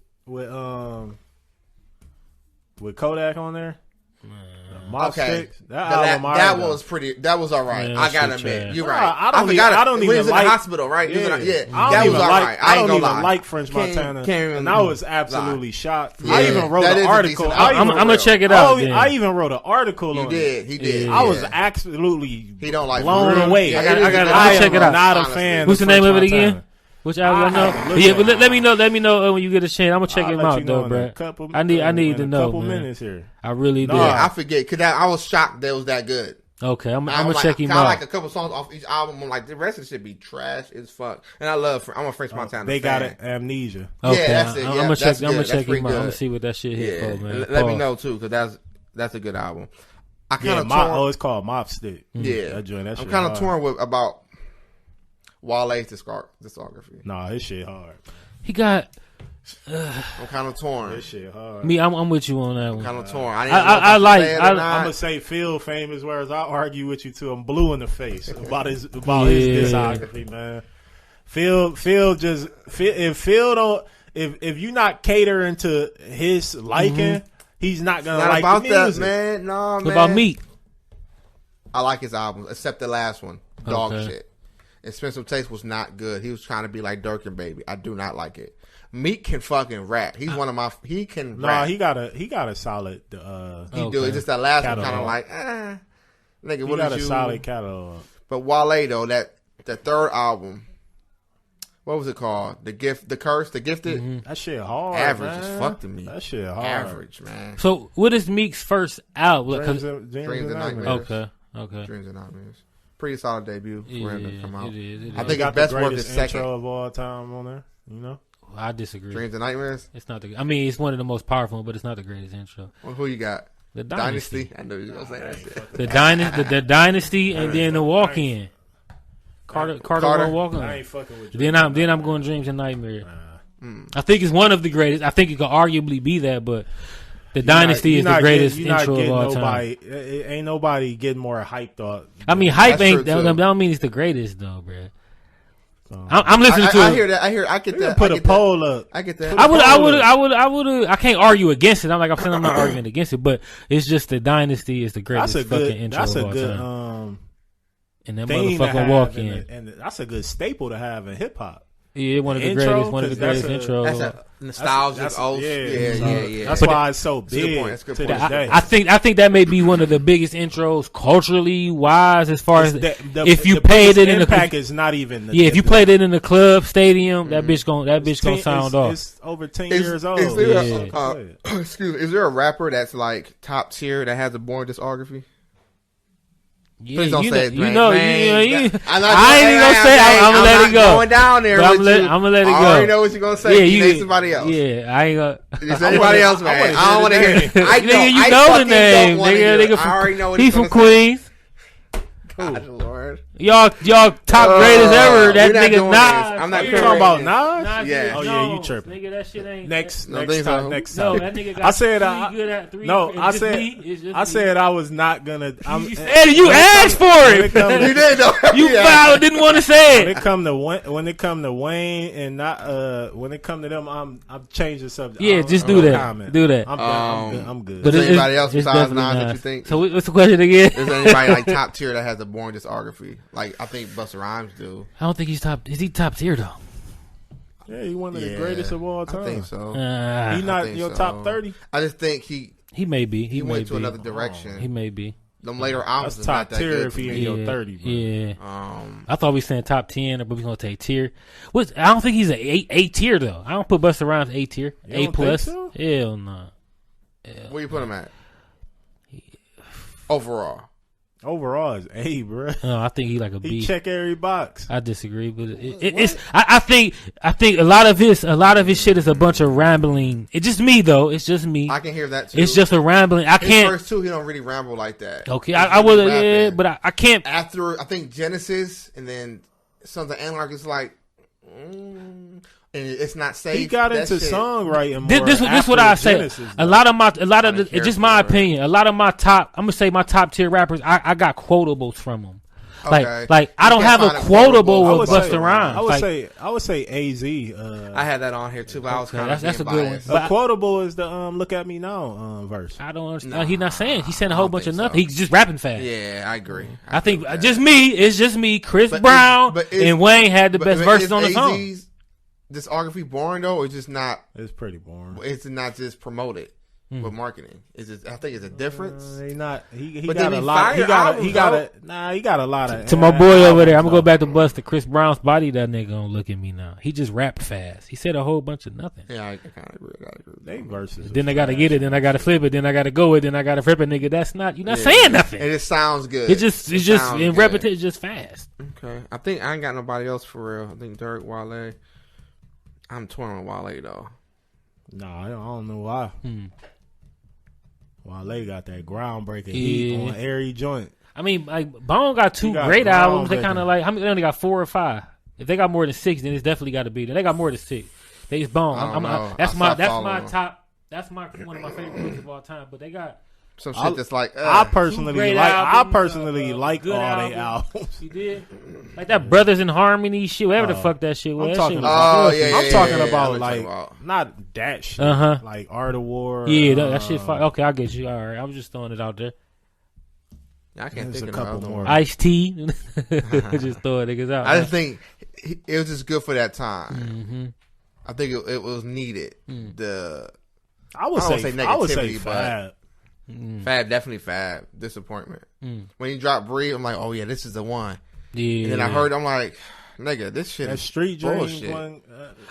with Kodak on there. Mop Okay, sticks. That album, that alright, was pretty. That was all right. Man, I gotta that shit admit, trash. you're Nah, right. I don't forgot even- it. I don't When he even was in like- the hospital, right? Yeah, Yeah, I that don't was even all like. right. I ain't don't gonna even lie. like French Montana, can't and I was absolutely shocked. Yeah, I even wrote that an is a article. decent I album. even I'm gonna check it out. then. I even wrote an article You on did. it. He did. I was yeah. absolutely He don't like blown French. away. Yeah, I gotta- it I is gotta- a good I'll album, check it out. Not a honestly. fan. What's the of name of it French again? Montana. Which album? I I haven't know. looked Yeah, at but it. let me know when you get a chance. I'm gonna check I'll him let out you know though, in bro. a couple- I need in to a know, couple man. minutes here. I really do. Yeah, I forget because I was shocked that it was that good. Okay, I'm I'm gonna like, check him I out. like a couple songs off each album. I'm like, the rest of it should be trash as fuck. And I'm a French Montana They fan. got it. Amnesia. Okay, Yeah, that's it. I'm Yeah, gonna that's check. I'm good. gonna That's check him pretty out. I'm gonna good. see what that shit hit Yeah, for, man. let me Pause. know too, because that's a good album. I kind Yeah, of torn. it's called Mop Stick. Yeah, that joint. That I'm shit kind of hard. torn with about Wale's discography. Nah, his shit hard. He got I'm kind of torn. His shit hard. me. I'm with you on that one. Kind of torn. I I like- I'm gonna say Phil famous, whereas I argue with you too. I'm blue in the face about his Yeah. discography, man. Phil just if Phil don't if you not catering to his liking, he's not gonna not like about the that, music. man. No, man. What about Meek? I like his albums, except the last one, Dog Okay. Shit. Expensive Taste was not good. He was trying to be like Durk and Baby. I do not like it. Meek can fucking rap. He's one of my. He can No, rap. he got a solid. He Okay. do. It's just that last one kind of Catalog. like, nigga, He what got is a you? solid catalog. But Wale though, that third album, what was it called? The Curse, The Gifted. That shit hard. Average man. as fuck to me. That shit hard. Average, man. So what is Meek's first album? Dreams and Nightmares. Okay. Dreams and Nightmares. Pretty solid debut for him to come out. It is. I He think got his best the work greatest is second. intro of all time on there. You know. I disagree. Dreams and Nightmares. It's not the. I mean, it's one of the most powerful, but it's not the greatest intro. Well, who you got? The Dynasty. I knew you were gonna say that shit. The Dynasty, and then the Walk In. Carter won't walk I on. ain't fucking with you. Then I'm going Dreams and Nightmare. I think it's one of the greatest. I think it could arguably be that, but the Dynasty is the greatest intro of all time. Ain't nobody getting more hyped up. I mean, hype That's ain't. true, That too. don't mean it's the greatest though, bro. I'm listening to. I hear that. I get that. Put I a get that. poll up. I get that. I would. I can't argue against it. I'm saying I'm not arguing against it, but it's just the Dynasty is the greatest That's a fucking good. intro That's of a all good. time. And that Thing to motherfucking have Walk in In. and that's a good staple to have in hip hop. Yeah, one of the Intro, greatest. One of the 'cause greatest that's intros. That's a nostalgic. Yeah. That's But why it's so a good big point. That's a good to point. this day. I think that may be one of the biggest intros culturally wise, as far as The- if you the played it in the impact is not even. if you played it in the club stadium, that bitch gonna sound off. It's over 10 years old. Is there Yeah. excuse me? Is there a rapper that's like top tier that has a Boring Discography? Yeah, Please don't you say know, it, you man. know, Man, you- I'm not I ain't even gonna say. I'm gonna let it go. Going down there, But with I'm you. gonna let it go. I already know what you're gonna say. Yeah, you you name somebody else. Yeah, I ain't gonna. It's anybody else, man. I don't want to hear it. I know. Nigga, you I know the fucking name, don't wanna hear nigga. it. Nigga I already know what he he's from gonna say. Queens. God, Lord. Y'all top greatest ever. That we're not nigga doing Nas. this. I'm not You sure. talking about Nas Nas? Yeah. Oh yeah, you tripping. Nigga, that shit ain't. Next No, time. so. Next No, time. that nigga got I said three good at three. no. It's I just said me. It's just I me. said I was not gonna. You said it. You asked for it. You did though. You Yeah. didn't want to say When it. it come to Wayne and not when it come to them, I'm changing the subject. Yeah, just do that. Comment. Do that. I'm good. Is there it- anybody else it's besides definitely Nas that Nas. you think? So what's the question again? Is there anybody like top tier that has a Boring Discography? Like I think Busta Rhymes do. I don't think he's top. Is he top tier though? Yeah, he one of the Yeah, greatest of all time. I think so. He not think your so. top 30. I just think he He may be. He may went to be. another direction. He may be. Them later albums That's is top not that tier good if to he me. in your 30, bro. Yeah. Um, I thought we saying top 10, but we gonna take tier. I don't think he's an eight tier though. I don't put Busta Rhymes A tier, You A don't plus. think so? Hell no. where you put him at? Overall, Overall, is A, bro. No, I think he like a He B. check every box. I disagree, but it's. I think a lot of his shit is a bunch of rambling. It's just me though. It's just me. I can hear that too. It's just a rambling. I his can't. first two, he don't really ramble like that. Okay, He's I would. really Yeah, rapping. but I can't. After I think Genesis and then Sons of Anarchy is like, and it's not safe. He got That into shit- songwriting more. This what after I say. Genesis, A lot of I didn't care just my for it. opinion. A lot of my top. I'm gonna say my top tier rappers. I got quotables from them. Okay. Like I You don't can't have a find a quotable quotable. with I would Busta say- Rhymes. I would say AZ. I had that on here too, but I was Okay, kind of that's a good one. biased. But A quotable is the "Look at Me Now" verse. I don't understand. Nah, He's not saying. He's saying a I whole don't bunch of think nothing. so. He's just rapping fast. Yeah, I agree. I think agree with just that. me. It's just me. Chris But Brown is- and Wayne had the But best is verses on the song. AZ's discography boring though, or just not? It's pretty boring. It's not just promoted Hmm. with marketing. It's just, I think it's a difference. He not. He But got then a he lot. He fired got. albums, He got though. a. Nah, he got a lot of. To my boy over there, I'm gonna go albums, back to Busta. Chris Brown's body. That nigga gonna look at me now. He just rapped fast. He said a whole bunch of nothing. Yeah, I kind of agree. They verses. Then was I gotta trash. get it. Then I gotta flip it. Then I gotta go it. Then I gotta flip it, nigga. That's not. You're not saying nothing. It just sounds good. It's just sounds in good. repetition. It's just fast. Okay, I think I ain't got nobody else for real. I think Durk, Wale. I'm torn on Wale though. Nah, I don't know why. Wale got that groundbreaking Yeah. heat on every joint. I mean, like Bone got two He got great albums. They groundbreaking. kind of like. How many? They only got 4 or 5. If they got more than 6, then it's definitely got to be. They got more than 6. They just Bone. I don't know. That's I my. stopped That's following my them. top. That's my one of my favorite groups of all time. But they got. Some shit that's like, I Two personally great like. albums, like good all albums. they albums. You did like that Brothers in Harmony shit. Whatever the fuck that shit was. I'm That talking shit about. was Oh, yeah, I'm yeah, talking yeah, about yeah, like I'm talking about. not that shit. Uh-huh. Like Art of War. Yeah, that shit. Okay, I get you. All right, I was just throwing it out there. I can't There's think a of couple more. Ice-T. Just throwing niggas out. I just think it was just good for that time. Mm-hmm. I think it was needed. I would say negativity, Fab. Fab, definitely Fab. Disappointment. When he dropped Breathe, I'm like, oh yeah, this is the one. Yeah. And then I heard, I'm like, nigga, this shit That is Street bullshit. Dreams one.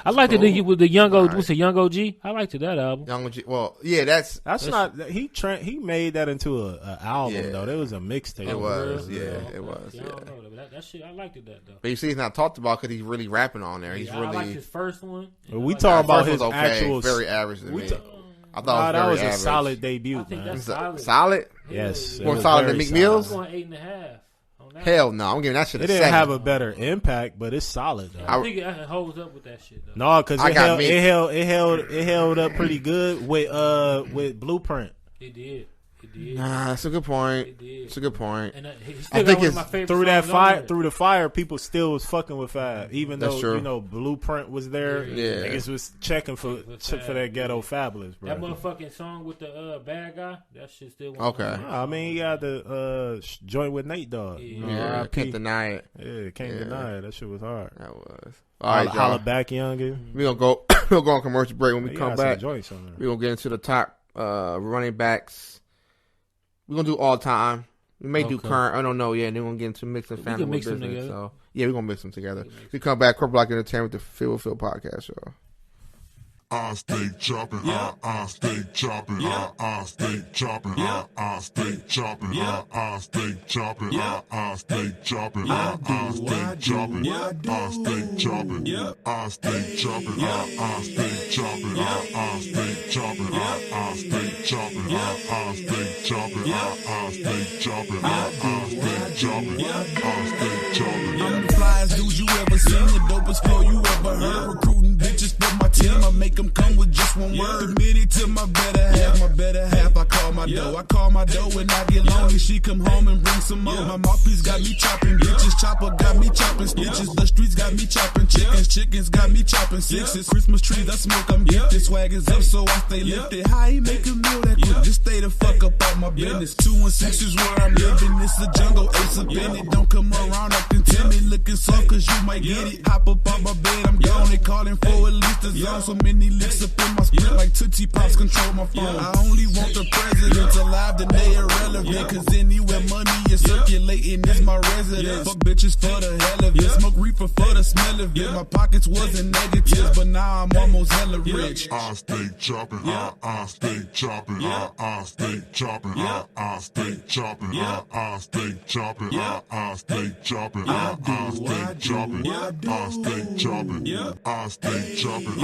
I liked it with the Young OG. What's the Young OG? I liked that album. Young OG. Well, yeah, that's not. He made that into a album though. There was a mixtape. It was. Yeah, it was. I don't know, but that shit, I liked that though. But you see, he's not talked about because he's really rapping on there. He's really. I liked his first one. We talk about his okay, actual. very average to me. I thought that was very a solid debut. I think man. that's solid. Solid? Yes. More solid than Meek Mill's? I'm going 8.5. Hell no, I'm giving that shit a 7. It didn't have a better impact, but it's solid though. I think it holds up with that shit though. No, because it held up pretty good with Blueprint. It did. Nah, that's a good point. It did. It's a good point. And I think it's through the fire, people still was fucking with Fab, even though Blueprint was there. Yeah, niggas was checking for that ghetto Fabolous, bro. That motherfucking song with the bad guy, that shit still. Okay. I mean, he had the joint with Nate Dogg. Yeah, can't deny it. Yeah, can't deny it. That shit was hard. That was. All right, Holla back, youngin. We gonna go. We'll go on commercial break. When we come back, we gonna get into the top running backs. We're going to do all time. We may do current. I don't know yet. And then we're going to get into mixing family with business. So, yeah, we're going to mix them together. We come back. CorporateLike Entertainment, the Fill with Phil podcast, y'all. I stay chopping, I stay chopping, I stay chopping, I stay chopping, I stay chopping, I stay chopping, I stay chopping, I stay chopping, I stay chopping, I stay chopping, I stay chopping, I stay chopping, I stay chopping, I stay chopping, I stay chopping, I stay chopping. I'm the flyest dude you ever seen, the dopest flow you ever heard. Recruiting bitches for my team, I make them come with just one word. Committed to my better half, I call my dough. I call my dough when I get lonely, she come home and bring some more. My mouthpiece got me chopping bitches, chopper got me chopping stitches. The streets got me chopping chickens got me chopping sixes. Christmas trees I smoke, I'm gifted. Swag is up so I stay lifted. How you make a meal that quick? Just stay the fuck up out my business. 216 is where I'm living, it's a jungle, ace up in it. Don't come around acting timid, looking soft cause you might get it. Hop up on my bed, I'm gone, they calling for at least a zone. So many licks up in my spit like Tootsie Pops control my phone. I only want the presidents alive, then they irrelevant. Cause anywhere money is circulating is my residence. Fuck bitches for the hell of it, smoke reefer for the smell of it. My pockets wasn't negative, but now I'm almost hella rich. I stay chopping, I stay chopping, I stay chopping, I stay chopping, I stay chopping, I stay chopping, I stay chopping, I stay chopping, I stay chopping, I stay chopping,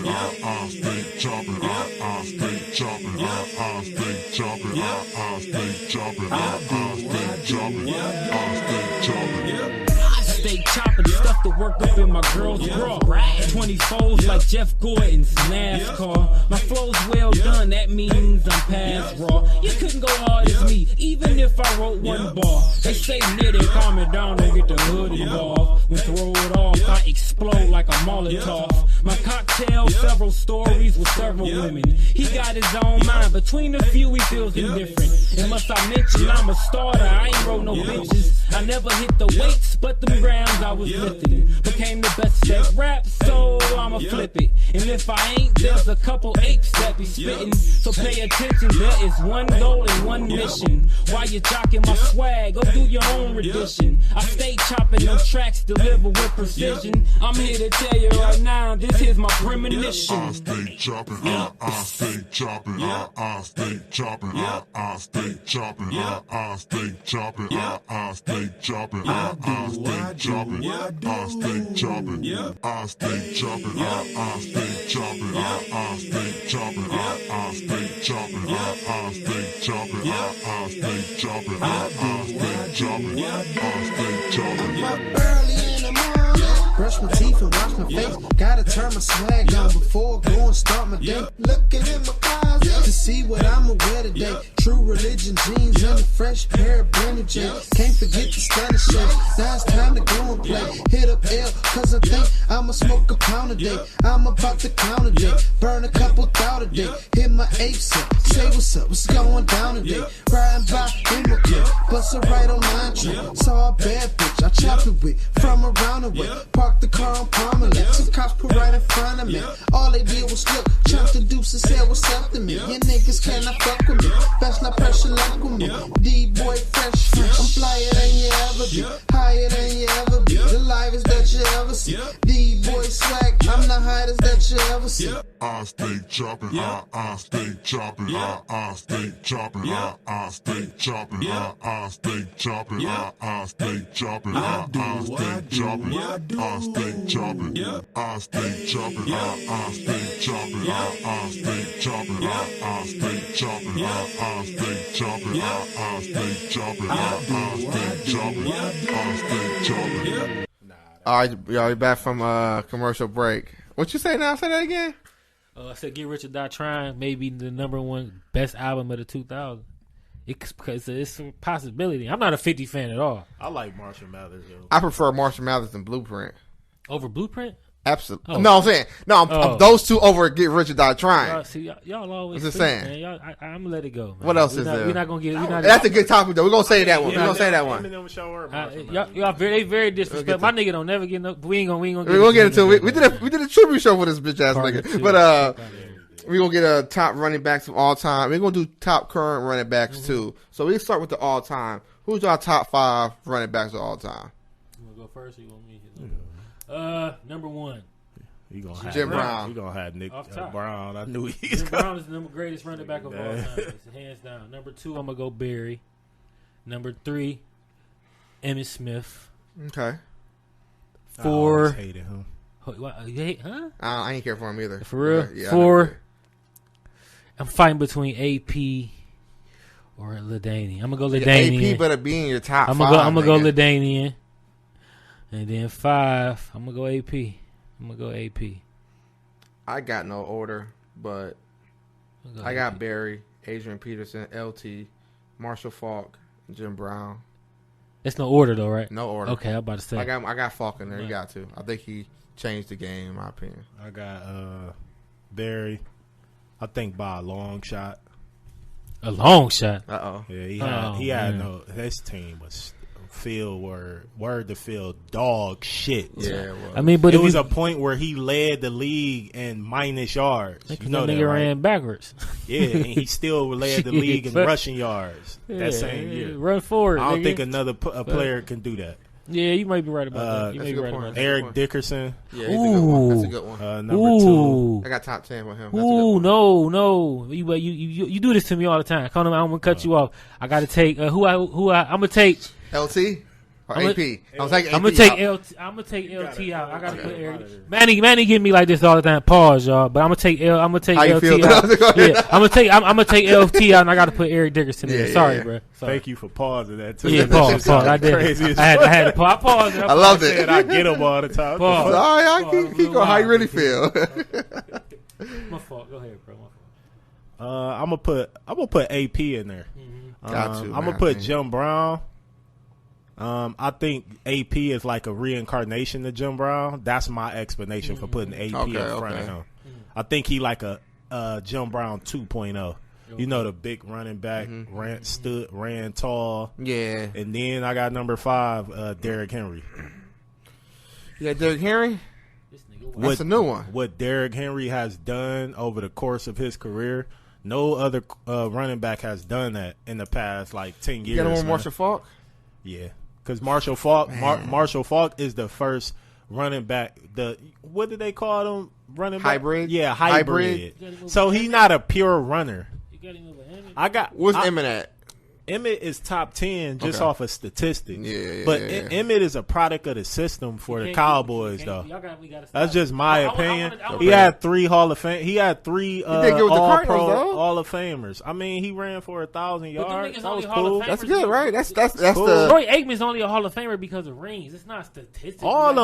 I stay chopping, I stay chopping, I stay chopping, I stay chopping, I stay chopping, I stay chopping. Stay chopping stuff to work up in my girl's bra. 24s like Jeff Gordon's NASCAR. My flow's well done, that means I'm past raw. You couldn't go hard as me, even if I wrote one bar. They say near they calm it down and get the hood involved. When throw it off, I explode like a Molotov. My cocktail, several stories with several women. He got his own mind, between a few he feels indifferent. And must I mention I'm a starter, I ain't wrote no bitches. I never hit the weights, but them grams I was lifting. Became the best at rap, so I'ma flip it. And if I ain't, there's a couple apes that be spitting. So pay attention, there is one goal and one mission. While you're jocking my swag, go do your own rendition. I stay chopping them tracks, deliver with precision. I'm here to tell you right now, this is my premonition. I stay chopping, I stay chopping, I stay chopping, I stay chopping, I stay chopping, I stay chopping, I stay chopping, I stay chopping, I stay chopping, I stay chopping, I stay chopping, I stay chopping, I stay chopping, I stay chopping, I stay chopping, I stay chopping. I'm up early in the morning, brush my teeth and wash my face. Gotta turn my swag on before I go and start my day. Looking in my closet to see what I'ma wear today. True religion jeans and a fresh pair of branded J's. Can't forget the stunner shades. Now it's time to go and play. Hit up L, cause I think I'ma smoke a pound a day. I'm about to count a day. Burn a couple thou a day. Hit my apes up. Say what's up, what's going down today? Riding by in my clip. Bust a right on 9 trip. Saw a bad bitch, I chop it with. From around the way. Park the car on Parmalat. Some cops put right in front of me. All they did was look. Chunked the deuce and said what's up to me. You niggas cannot fuck with me. Best not pressure like with me. D-boy fresh. I'm flyer than you ever be. Higher than you ever be. The livest that you ever see. D-boy swag. I'm the highest that you ever see. I stay chopping, I stay chopping, I stay chopping, I stay chopping, I stay chopping, I stay chopping, I stay chopping, I stay chopping, I stay chopping, I stay chopping, I stay chopping, I stay chopping, I stay chopping, I stay chopping, I stay chopping, I stay chopping. All right, y'all back from commercial break. What you say now? Say that again. I said Get Rich or Die Trying, maybe the #1 best album of the 2000s. Because it's a possibility. I'm not a 50 fan at all. I like Marshall Mathers, though. I prefer Marshall Mathers than Blueprint. Over Blueprint? Absolutely. Oh. No, I'm saying I'm those two over Get Rich or Die Trying. See, y'all always. I'm just saying. Man. Y'all, I'm gonna let it go. Man. What else is there? We're not gonna get. That's a good topic though. We're gonna say that one. We're gonna say that one. Y'all very disrespectful. My nigga don't never get no. We ain't gonna. We're gonna get into it. We did a tribute show for this bitch ass nigga. But we're gonna get a top running backs of all time. We're gonna do top current running backs too. So we start with the all time. Who's our top 5 running backs of all time? You wanna go first? Or you want me? #1. You gonna have Jim Brown. You gonna have Nick Brown. I knew he was Jim Brown is the greatest running back of all time. It's hands down. #2, I'm gonna go Barry. #3, Emmitt Smith. Okay. 4. I hated him. You hate, huh? I ain't care for him either. For real? Yeah, 4. I'm fighting between AP or LaDainian. I'm gonna go LaDainian. AP better be in your top 5. I'm gonna go LaDainian. And then 5, I'm gonna go AP. I got no order, but I got Barry, Adrian Peterson, LT, Marshall Faulk, Jim Brown. It's no order though, right? No order. Okay, I'm about to say. I got Faulk in there. You got to. I think he changed the game, in my opinion. I got Barry. I think by a long shot. A long shot. Yeah, he had no. His team was word to Phil dog shit. Yeah, I mean, but it was a point where he led the league in minus yards. You know that, right? Ran backwards. Yeah, and he still led the league in rushing yards that same year. Run forward. I don't think another player can do that. Yeah, you might be right about that. You may be right about that. Eric Dickerson. Yeah, that's a good one. #2. I got top 10 with him. That's no. You do this to me all the time. I'm gonna cut you off. I gotta take I'm gonna take LT or AP. I'm gonna take LT out. I gotta put Eric. Manny give me like this all the time. Pause, y'all. But I'm gonna take How LT you feel? out. Yeah, I'm gonna take LT out, and I gotta put Eric Dickerson in. Sorry, bro. Sorry. Thank you for pausing that too. Yeah, pause. I did. I had to pause. I paused it. I loved it. I get them all the time. Pause. All right, keep going. How you really feel? My fault. Go ahead, bro. I'm gonna put AP in there. Got to. I'm gonna put Jim Brown. I think AP is like a reincarnation of Jim Brown. That's my explanation for putting AP in front of him. I think he like a Jim Brown 2.0. You know, the big running back, ran tall. Yeah. And then I got #5, Derrick Henry. You got Derrick Henry? That's a new one. What Derrick Henry has done over the course of his career, no other running back has done that in the past, like 10 years. You got him on Marshall Faulk? Yeah. Because Marshall Faulk is the first running back. What did they call him? Running back? Hybrid? Yeah, hybrid. So he's not a pure runner. Where's Emmitt at? Emmitt is top 10 just off of statistics. Yeah, but Emmitt is a product of the system for the Cowboys, though. That's just my opinion. He had 3 Hall of Fame. He had 3 All-Pro Hall of Famers. I mean, he ran for 1,000 yards. That was cool. That's good, right? That's cool. the Troy Aikman's only a Hall of Famer because of rings. It's not statistics. All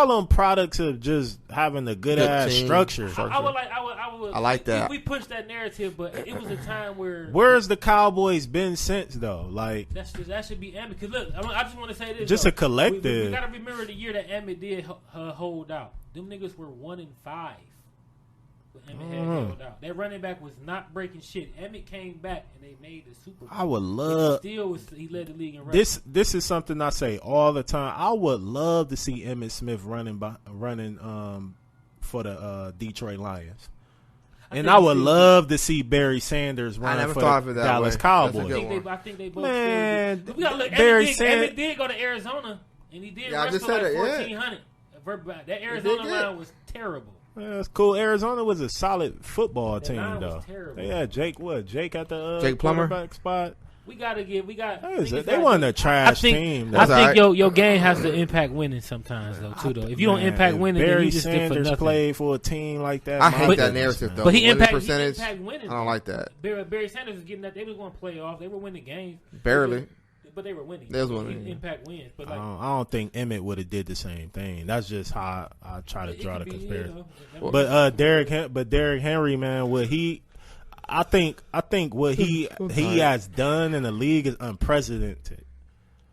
them products of just having a good ass structure. I like that. We pushed that narrative, but it was a time where where's the Cowboys been since sense though. Like that should be Emmett. Cause look, I just want to say this. Just though. a collective. We gotta remember the year that Emmett did hold out. Them niggas were 1-5. But Emmett had held out. That running back was not breaking shit. Emmett came back and they made the Super Bowl. I would love. He led the league in rushing. This is something I say all the time. I would love to see Emmitt Smith running for the Detroit Lions. And I would love to see Barry Sanders running for the Dallas Cowboys. I think they both. Man, Emmett did go to Arizona, and he did rush for like 1,400. That Arizona line was terrible. Yeah, it's cool. Arizona was a solid football team, though. They had Jake at the Jake Plummer quarterback spot. They wasn't a trash team. I think your game has to impact winning sometimes, though, too. Though, if you don't impact winning, Barry then you just Sanders for played for a team like that. I hate that narrative, though. But he impact I winning. don't like that. Barry Sanders was getting that. They was going to play off. They were winning games. Barely. But they were winning. They was winning. Impact wins. But like, I don't think Emmett would have did the same thing. That's just how I try to draw the comparison. But Derrick Henry, man, I think what he has done in the league is unprecedented.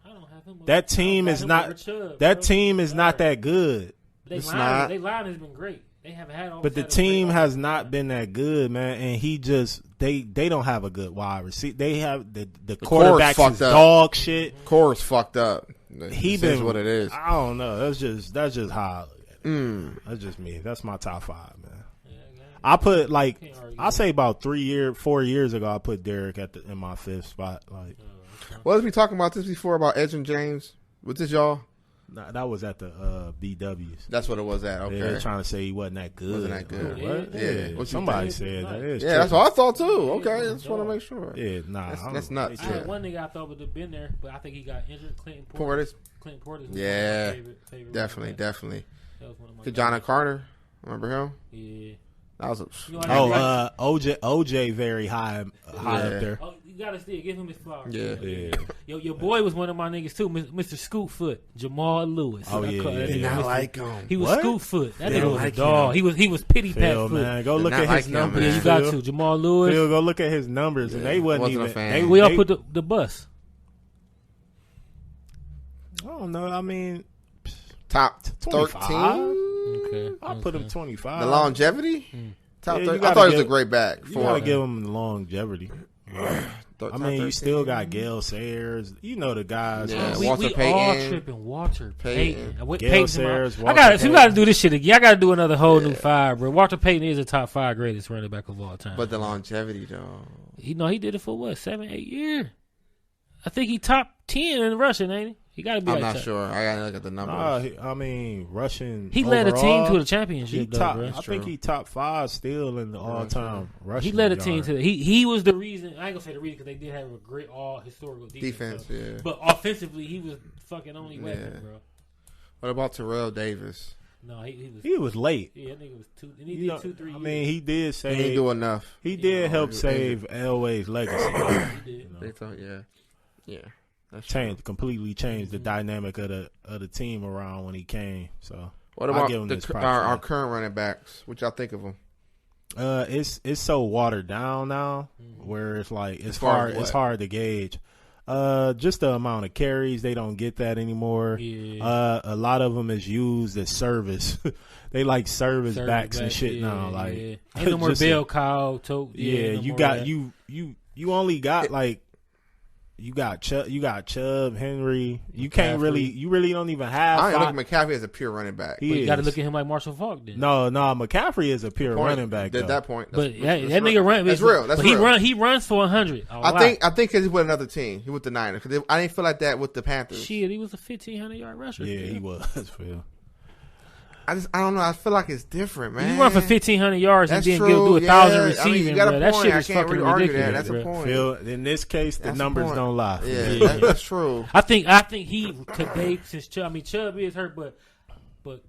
I don't have him. That team is not that good. They line has been great. They haven't had all. But the team has not been that good, man. And they don't have a good wide receiver. They have the quarterbacks is dog shit. Core's fucked up. He been what it is. I don't know. That's just how. That's just me. That's my top 5, man. I put I say about 4 years ago. I put Derek in my 5th spot. Like, was we talking about this before about Edge and James? Was this y'all? Nah, that was at the BWs. That's what it was at. Okay, they're trying to say he wasn't that good. What? Yeah. What somebody said that is. Yeah, that's what I thought too. Okay, I just want to make sure. Yeah, that's nuts. I had one nigga I thought would have been there, but I think he got injured. Clinton Portis. Yeah, favorite definitely. That was one of my John Carter. Remember him? Yeah. That was OJ very high up there. Oh, you gotta still give him his flowers. Yeah. Your boy was one of my niggas too, Mr. Scootfoot, Jamal Lewis. Oh yeah. Did not like him. He was Scootfoot. That nigga was a dog. He was pity pat foot. Man, go look at his numbers. Yeah, you got to Jamal Lewis. Phil, go look at his numbers, and they wasn't even. A fan. We all put the bus. I don't know. I mean, top 13. Okay. I put him 25. The longevity? Top 13. I thought he was a great back. You gotta give him the longevity. I mean, you still got Gale Sayers. You know the guys. Yeah, we Walter Payton. All tripping. Walter Payton. Gale Sayers. We got to do this shit again. I got to do another whole new 5, bro. Walter Payton is a top 5 greatest running back of all time. But the longevity, though. He did it for what, 7-8 years? I think he top 10 in rushing, ain't he? He got to be. I'm not sure. I got to look at the numbers. I mean, rushing. He led a team to the championship. I think he top 5 still in the all-time rushing. He led a team to the. He was the reason. I ain't gonna say the reason because they did have a great all historical defense. Yeah. But offensively, he was fucking only weapon, bro. What about Terrell Davis? No, he was late. Yeah, I think it was 2. And he did 2-3 years. I mean, he did save. He didn't do enough. He did help save Elway's legacy. He did. They thought, yeah. Completely changed the dynamic of the team around when he came. So what about our current running backs? What y'all think of them? It's so watered down now, where it's like it's hard to gauge. Just the amount of carries, they don't get that anymore. Yeah. A lot of them is used as service. They like service backs and shit now. Like ain't no more bell cow. You only got like. You got Chubb, Henry. You can't really. You really don't even have. I ain't look at McCaffrey as a pure running back. You got to look at him like Marshall Faulk. Then no, McCaffrey is a pure running back. At that point, that nigga run. That's real. That's real. He runs for 100. I think because he's with another team. He with the Niners. I didn't feel like that with the Panthers. Shit, he was a 1,500-yard rusher. Yeah, he was. Phil. I don't know. I feel like it's different, man. You run for 1,500 yards and then do 1,000 receiving, bro. That shit is fucking ridiculous. That's a point. Phil, in this case, the numbers don't lie. Yeah, that's true. I think he today since Chubb is hurt, but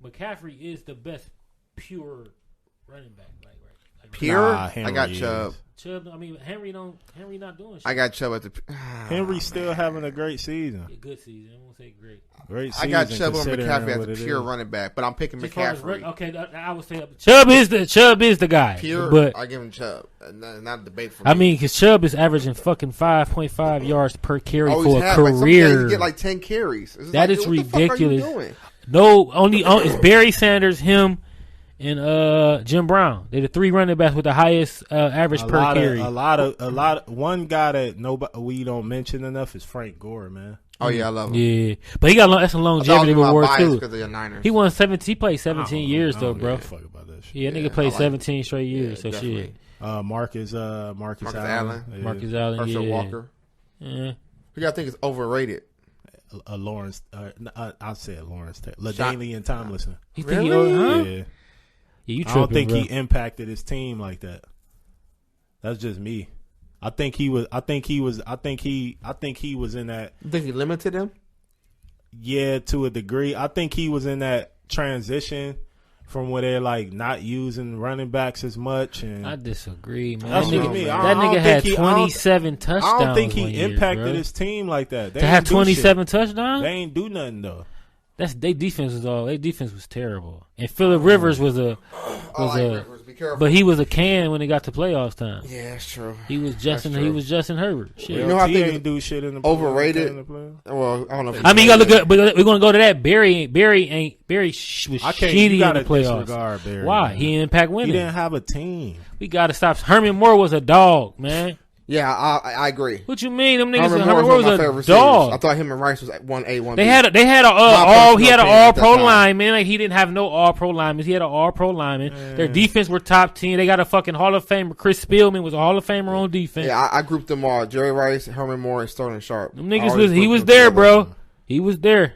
McCaffrey is the best pure running back, like Pure. Nah, I got Henry Chubb. is. Chubb, I mean, Henry not doing shit. I got Chubb at the. Henry's still having a great season. Yeah, good season. I won't say great. Great I season. got Chubb on considering McCaffrey what as a it pure is. running back, but I'm picking As far as McCaffrey. okay, I would say Chubb is the guy. Pure, but I give him Chubb. Not a debate for me. I mean, because Chubb is averaging fucking 5.5 yards per carry Always for a have, like, some career. days you get like 10 carries. It's That like, is dude, what the fuck are you ridiculous. doing? No, only it's Barry Sanders, him, and Jim Brown. They're the three running backs with the highest average per carry. One guy that we don't mention enough is Frank Gore, man. Oh yeah, I love him. Yeah, but he got that's a longevity reward too. Niners. He won 17. He played 17 years though, bro. Fuck about that shit. Yeah, nigga played 17 straight years. So definitely. shit. Marcus Allen. Yeah. Marcus Allen. Herschel Yeah. Walker. Yeah. Who y'all think is overrated? Lawrence. I said Lawrence. LaDainian Tomlinson. You think he huh? Yeah. Yeah, you I don't tripping, think bro. he impacted his team like that. That's just me. I think he was in that. You think he limited him? Yeah, to a degree. I think he was in that transition from where they're like not using running backs as much. And I disagree, man. That's That what I mean. nigga had 27 touchdowns. I don't think he one year, impacted bro. his team like that. They To have ain't do 27 shit. touchdowns? They ain't do nothing though. Their defense was terrible. And Phillip Rivers was Rivers. Be careful. but he was a can when it got to playoffs time. Yeah, that's true. He was Justin Herbert. Shit. You know how I think ain't do shit in the overrated? in the playoffs. Well, I don't know. If I mean, you gotta look at, but we're gonna go to that. Barry was shitty in the playoffs. Disregard Barry, Why? man. He didn't impact winning. He didn't have a team. We gotta stop. Herman Moore was a dog, man. Yeah, I agree. What you mean? Them niggas. Herman Herman Moore Moore was was my a favorite dog. receivers. I thought him and Rice was like 1A, 1B. He had an all pro lineman. Like he didn't have no all pro linemen. He had an all pro lineman. Their defense were top 10. They got a fucking Hall of Famer. Chris Spielman was a Hall of Famer on defense. Yeah, I grouped them all: Jerry Rice, Herman Moore, and Sterling Sharp. Them niggas he was there, bro. He was there.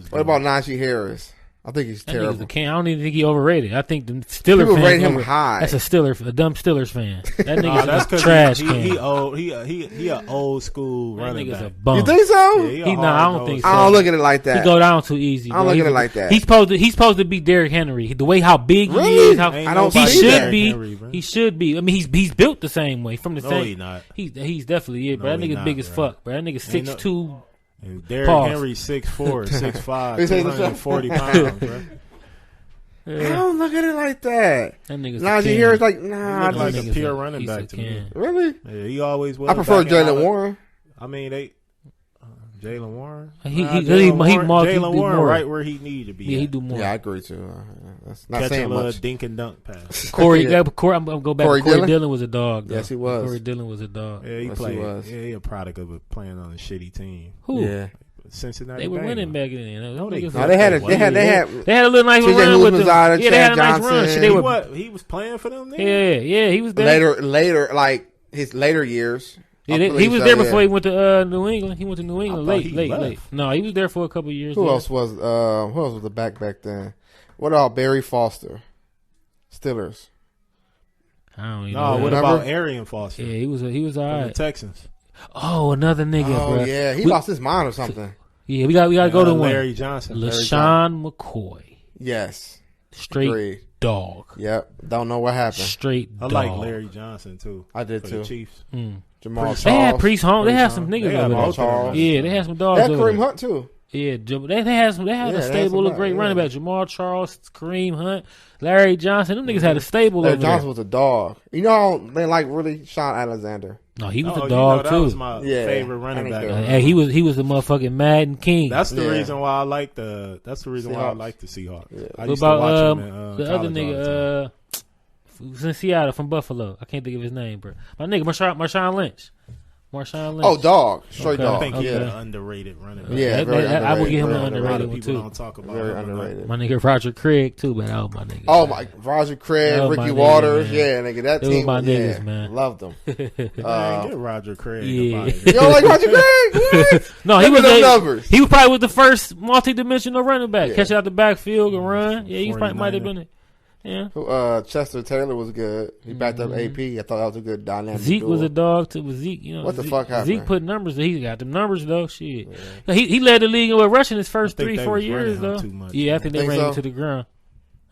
What about Najee Harris? I think he's That terrible. nigga's a can. I don't even think he overrated. I think the Steelers People fans rate him high. That's a dumb Steelers fan. That nigga's that's a 'cause trash he can. old. He an old school That running nigga's a back. bum. You think so? Yeah, I don't think so. I don't look at it like that. He go down too easy. I don't bro. look at it like that. He's supposed to be Derrick Henry. The way how big he Really? is, how Ain't I don't he nobody see should that. be. Henry, bro. He should be. I mean, he's built the same way from the No, same. he not. He's definitely bro. That he nigga's not, big as bro. fuck. Bro, that nigga Ain't no- 6'2". And Derrick Pause. Henry 6'4", 6'5", He said- 240 pounds, bro. I don't look at it like that. That nigga's a Najee can. Harris, like, He nah. look like That a nigga's pure a- running he's back a to me. can. Really? Yeah, he always was. I prefer back in Jalen Alabama. Warren. I mean, Jalen Warren. He Jalen Warren, he Jalen do Warren more. right where he needed to be. Yeah, at. he do more. Yeah, I agree too. That's not Catch a saying little much. dink and dunk pass. Corey, Yeah. I'm gonna go back. Corey to Corey Dillon? Dillon was a dog. Though. Yes, he was. Corey Dillon was a dog. Yeah, he Yes, he played. was. Yeah, he a product of playing on a shitty team. Who? Yeah. Cincinnati. They were Bengals. winning back then. No, they- No, they had a little nice TJ run with them. Hughes-Mazada, Yeah, they had a Chad nice run. Johnson. Shit, they were, He was playing for them then? yeah, he was there. later, like his later years. Yeah, I he believe was so, there yeah. before he went to New England. He went to New England thought late. he left. No, he was there for a couple of years. Who there. else was the back then? What about Barry Foster? Steelers. I don't even No, know. what that. about Arian Foster? Yeah, he was from the alright. Texans. Oh, another nigga, Oh bro. yeah, he We- lost his mind or something. Yeah, we got to go to one. Larry Johnson. LaShawn McCoy, Yes. straight Agreed. dog. Yep. Don't know what happened. Straight I dog. like Larry Johnson too. I did for too. the Chiefs. Jamal Charles. They had Priest Holmes. They had some They niggas had over both there. of them. Yeah, they had some dogs They had over Kareem there. Hunt too. Yeah, they had a they had stable of somebody, great yeah. running back. Jamal Charles, Kareem Hunt, Larry Johnson. Them niggas had a stable Larry over Johnson there. was a dog. You know how they like really Sean Alexander. No, he was Oh, a you dog know, that too. was my Yeah, favorite running I back. think Hey, he was the motherfucking Madden King. That's the Yeah. reason why I like the. That's the reason why I Seahawks. like the Seahawks. Yeah. I What used to watch about them in, the other college all the nigga? Was in Seattle from Buffalo. I can't think of his name, bro. My nigga Marshawn Lynch. Marshawn Lynch. Oh, dog. Straight Okay. time. I dog. think he's yeah. an underrated running back. Yeah, very I would give him an underrated. A lot underrated of one people too. don't talk about Very him enough. underrated. My nigga Roger Craig too, but that was my nigga. Oh my, Roger Craig, That was my Ricky nigga, Waters, man. yeah, nigga, that Them team, was my yeah, niggas, man. loved them. Man, get Roger Craig. Yeah. about it. You don't like Roger Craig? What? No, he Look was at them numbers. he was probably the first multi-dimensional running back. Yeah. Catch it out the backfield and run. Yeah, he probably 49er. might have been it. Yeah. Chester Taylor was good. He backed up AP. I thought that was a good dynamic. Zeke was duo. a dog too. With Zeke, you know, What the Zeke, fuck happened? Zeke put numbers. He got them numbers though. Shit, he led the league with rushing his first I think they 3-4 was years running him though. too much, Yeah, I man. think they Think ran so? him to the ground.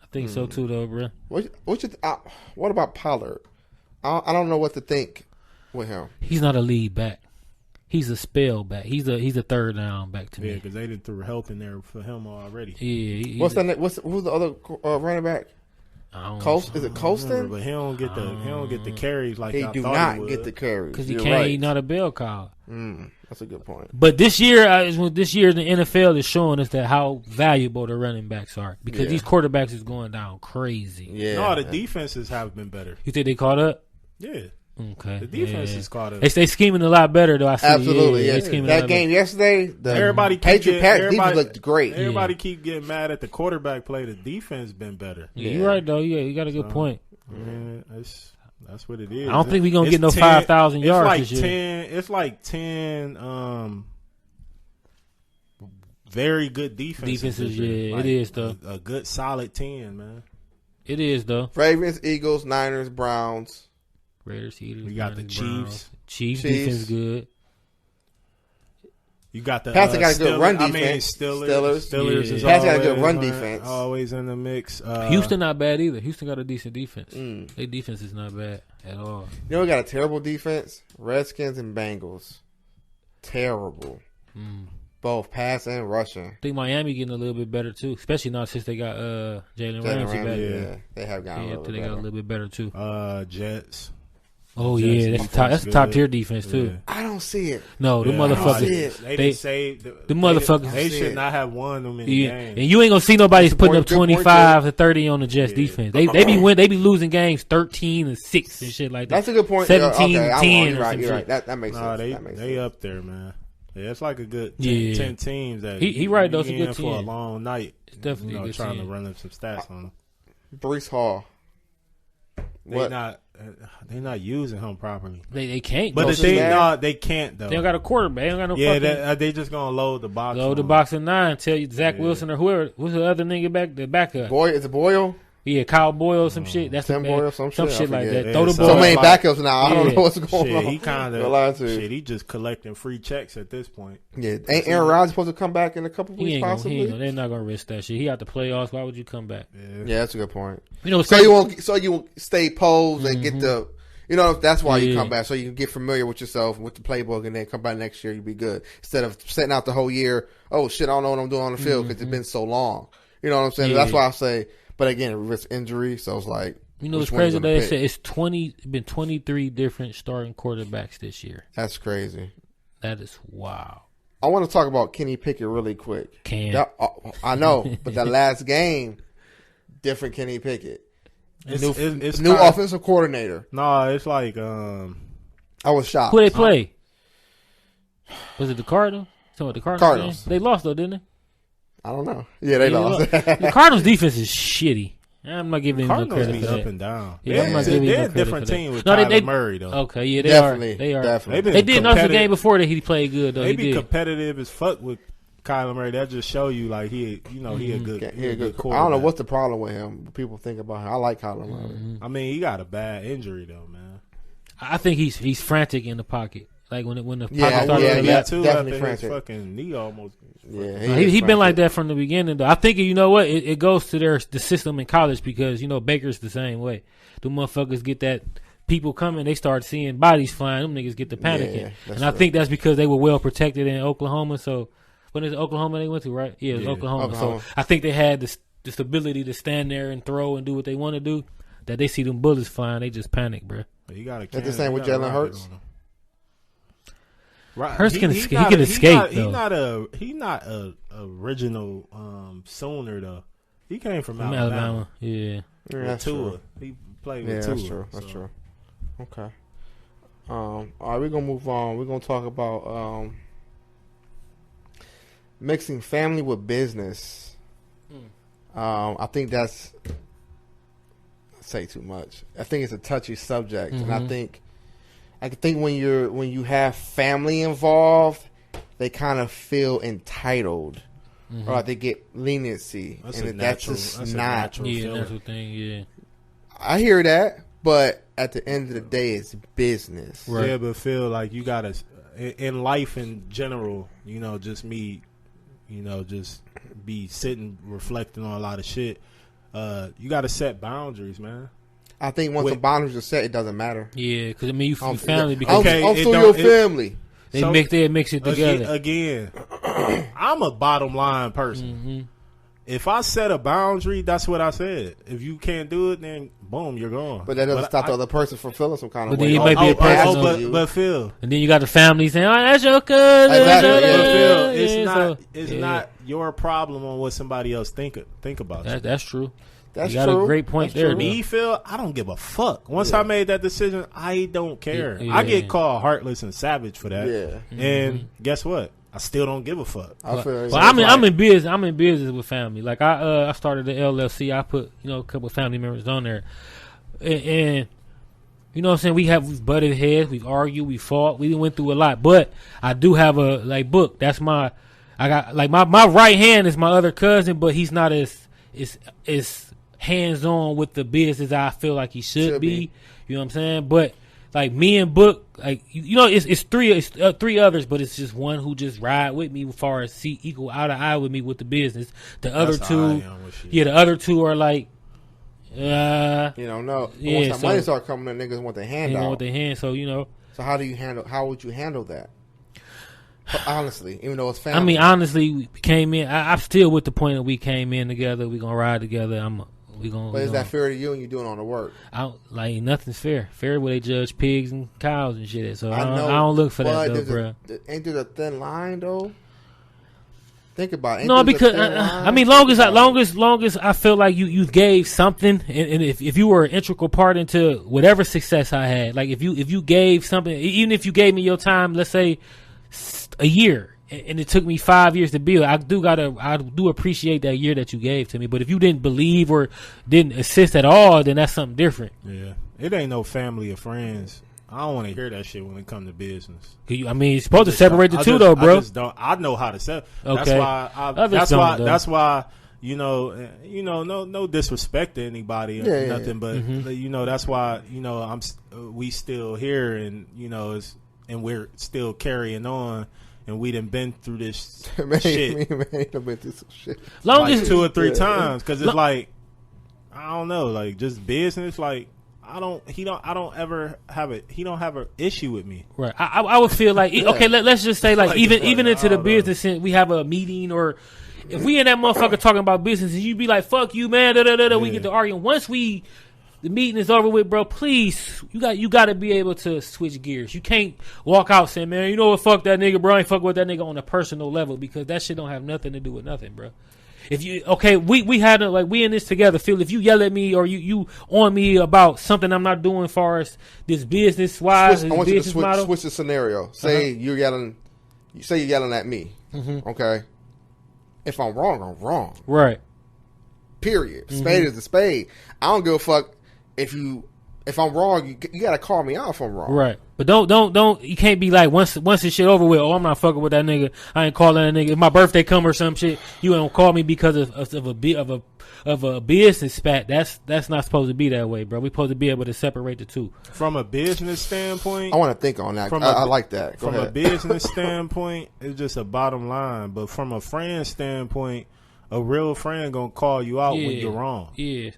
I think so too, though, bro. What about Pollard? I don't know what to think with him. He's not a lead back. He's a spell back. He's a third down back to me. Yeah, because they did throw help in there for him already. Yeah. Who's the other running back? Is it Colston? But he don't get the carries like he I do thought not he would. get the carries because he can't. He's not a bell cow. That's a good point. But this year, this year the NFL is showing us that how valuable the running backs are because these quarterbacks is going down crazy. Yeah, no, the defenses have been better. You think they caught up? Yeah. Okay. The defense is caught up. They scheming a lot better though. I see. Absolutely. Yeah. That game yesterday, the Patriot defense looked great. Everybody keep getting mad at the quarterback play. The defense been better. Yeah, you're right though. Yeah, you got a good point. Man, that's what it is. I don't think we're gonna get no 5,000 yards like this year. It's like 10 very good defenses. Yeah, like, it is though. A good solid 10, man. It is though. Ravens, Eagles, Niners, Browns. Raiders, Eagles. We got the Chiefs. Chiefs defense good. You got the Pats got a good run defense. Steelers is Pats got a good run defense. Always in the mix. Houston not bad either. Houston got a decent defense. Their defense is not bad at all. You know, we got a terrible defense. Redskins and Bengals. Terrible. Both pass and rushing. I think Miami getting a little bit better too, especially now since they got Jalen Ramsey back. Yeah, they have gotten a little bit better. Got a little bit better too. Jets. Oh yeah, that's a top tier defense too. Yeah. I don't see it. No, the motherfuckers. The motherfuckers. They should not have won them many games. And you ain't gonna see nobody's putting up 25 to 30 on the Jets defense. They be losing games 13-6 and shit like that. That's a good point. 17-10. You're right. That makes sense. They up there, man. Yeah, it's like a good 10 teams that he right though. It's a good team for a long night. It's definitely a good trying team. to run up some stats on them. Breece Hall. They not using him properly. They can't. But they can't though. They don't got a quarterback. They don't got no. Yeah, they just gonna load the box. Load the box at 9. Tell you Zach Wilson or whoever. Who's the other nigga back? The backup. Is it Boyle? Yeah, Kyle Boyle or some shit. That's Tim Boyle, some shit like that. Yeah, Throw the ball. So many backups now. I don't know what's going on. He kind of he just collecting free checks at this point. Yeah, ain't Aaron Rodgers supposed to come back in a couple weeks possibly? They're not gonna risk that shit. He out the playoffs. Why would you come back? Yeah, that's a good point. You know, so you won't stay posed and get the. You know, that's why you come back, so you can get familiar with yourself, with the playbook, and then come back next year, you'll be good. Instead of sitting out the whole year, oh, shit, I don't know what I'm doing on the field because it's been so long. You know what I'm saying? That's why I say, but again, it risks injury, so it's like. You know, it's crazy that they said it's been 23 different starting quarterbacks this year. That's crazy. That is wow. I want to talk about Kenny Pickett really quick. I know, but that last game, different Kenny Pickett. It's new offensive coordinator. No, it's like I was shocked. Who they play? Was it the Cardinals? The Cardinals. They lost though, didn't they? I don't know. Yeah, they lost. The Cardinals defense is shitty. I'm not giving them no credit for that. Up and down. Yeah, I'm not giving they're no a different team with Kyler Murray though. Okay, yeah, they definitely, are. Definitely. They did notice the game before that he played good though. They be competitive as fuck with Kyler Murray. That just show you like he a good quarterback. I don't know what's the problem with him. People think about him. I like Kyler Murray. I mean, he got a bad injury though, man. I think he's frantic in the pocket. Like when the pocket started too. Definitely frantic. His fucking knee almost. Yeah, he been like that from the beginning though. I think you know what it goes to the system in college because you know Baker's the same way. The motherfuckers get that. People coming, they start seeing bodies flying. Them niggas get to panicking, and I think that's because they were well protected in Oklahoma. So when is Oklahoma they went to, right? Yeah, it was Oklahoma. So I think they had the stability to stand there and throw and do what they want to do. That they see them bullets flying, they just panic, bro. You got that's the same with Jalen Hurts. Right. Hurts can escape. He's not a original Sooner though. He came from Alabama. Yeah. That's true. He played with Tua. That's true. Okay. All right, we're gonna move on. We're gonna talk about mixing family with business. I think that's say too much. I think it's a touchy subject, and I think when you have family involved, they kind of feel entitled, or they get leniency, that's just not natural thing. Yeah, I hear that, but at the end of the day, it's business. Right. Yeah, but feel like you gotta in life in general, you know, just me, you know, just be sitting reflecting on a lot of shit. You got to set boundaries, man. I think once the boundaries are set, it doesn't matter. Yeah, because I mean, you family. Because I'm still your family. They mix it together. Again, I'm a bottom line person. Mm-hmm. If I set a boundary, that's what I said. If you can't do it, then boom, you're gone. But that doesn't stop the other person from feeling some kind of but way. Then you might be a person. But Phil, and then you got the family saying, "Oh, that's your cousin." Exactly. Phil, it's not your problem on what somebody else think about you. That's true. That's you got true. a great point That's there. True. Me, Phil, I don't give a fuck. Once I made that decision, I don't care. Yeah. I get called heartless and savage for that. Yeah. And guess what? I still don't give a fuck. I'm in business. I'm in business with family. Like I started the LLC. I put a couple of family members on there, and you know what I'm saying. We've butted heads. We've argued. We fought. We went through a lot. But I do have a book. That's my. I got my right hand is my other cousin, but he's not as hands on with the business I feel like he should be. You know what I'm saying? But like me and Book, like it's three others, but it's just one who just ride with me as far as see equal eye to eye with me with the business. The other two are like, no. Once that money start coming in, niggas want their hand out. Want their hand, so So how would you handle that? Honestly, even though it's family. I mean, honestly, we came in. I'm still with the point that we came in together. We gonna ride together. But is that fair to you and you doing all the work? Nothing's fair. Fair where they judge pigs and cows and shit. So I don't look for that though, bro. Ain't there a thin line though? Think about it. No, because I mean, long as I feel like you gave something, and if you were an integral part into whatever success I had, like if you gave something, even if you gave me your time, let's say a year, and it took me 5 years to build, I do appreciate that year that you gave to me. But if you didn't believe or didn't assist at all, then that's something different. Yeah, it ain't no family or friends. I don't want to hear that shit when it comes to business. You're supposed to separate the two, though, bro. I just don't. I know how to separate. Okay. That's why. No disrespect to anybody or nothing, but that's why we still here, and and we're still carrying on, and we done been through this shit. Been through some shit. Long as 2 or 3 times, because it's like I don't know, like just business, like. He don't have an issue with me. Right. I would feel like, okay, let's just say like even into the business, we have a meeting, or if we in that motherfucker talking about business and you be like, fuck you, man, we get to arguing. Once the meeting is over with, bro, please, you got to be able to switch gears. You can't walk out saying, man, you know what, fuck that nigga, bro, I ain't fuck with that nigga on a personal level, because that shit don't have nothing to do with nothing, bro. If you we had we in this together, Phil. If you yell at me or you on me about something I'm not doing, as far as this business wise, I want you to switch the scenario. Say you're yelling at me. Mm-hmm. Okay, if I'm wrong, I'm wrong. Right. Period. Spade is a spade. I don't give a fuck if I'm wrong. You gotta call me out if I'm wrong. Right. But don't. You can't be like once this shit over with. Oh, I'm not fucking with that nigga. I ain't calling that nigga. If my birthday come or some shit, you don't call me because of a business spat. That's not supposed to be that way, bro. We supposed to be able to separate the two. From a business standpoint, I want to think on that. I like that. Go ahead. A business standpoint, it's just a bottom line. But from a friend standpoint, a real friend gonna call you out when you're wrong. Yeah.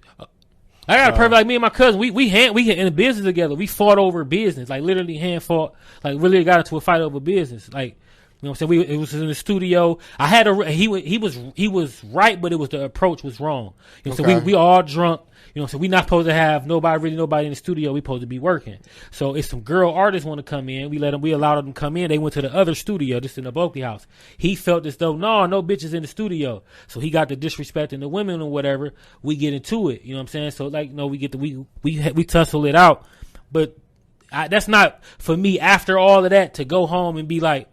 I got a perfect like me and my cousin. We in a business together. We fought over business, like literally hand fought, like really got into a fight over business. Like, you know what I'm saying? It was in the studio. I had he was right, but the approach was wrong. You know, so we all drunk. You know, so we not supposed to have nobody in the studio. We supposed to be working. So if some girl artists want to come in, we allowed them to come in. They went to the other studio, just in the Bulky house. He felt as though no bitches in the studio. So he got the disrespecting the women or whatever. We get into it. You know what I'm saying? So like, we get we tussle it out. But that's not for me. After all of that, to go home and be like,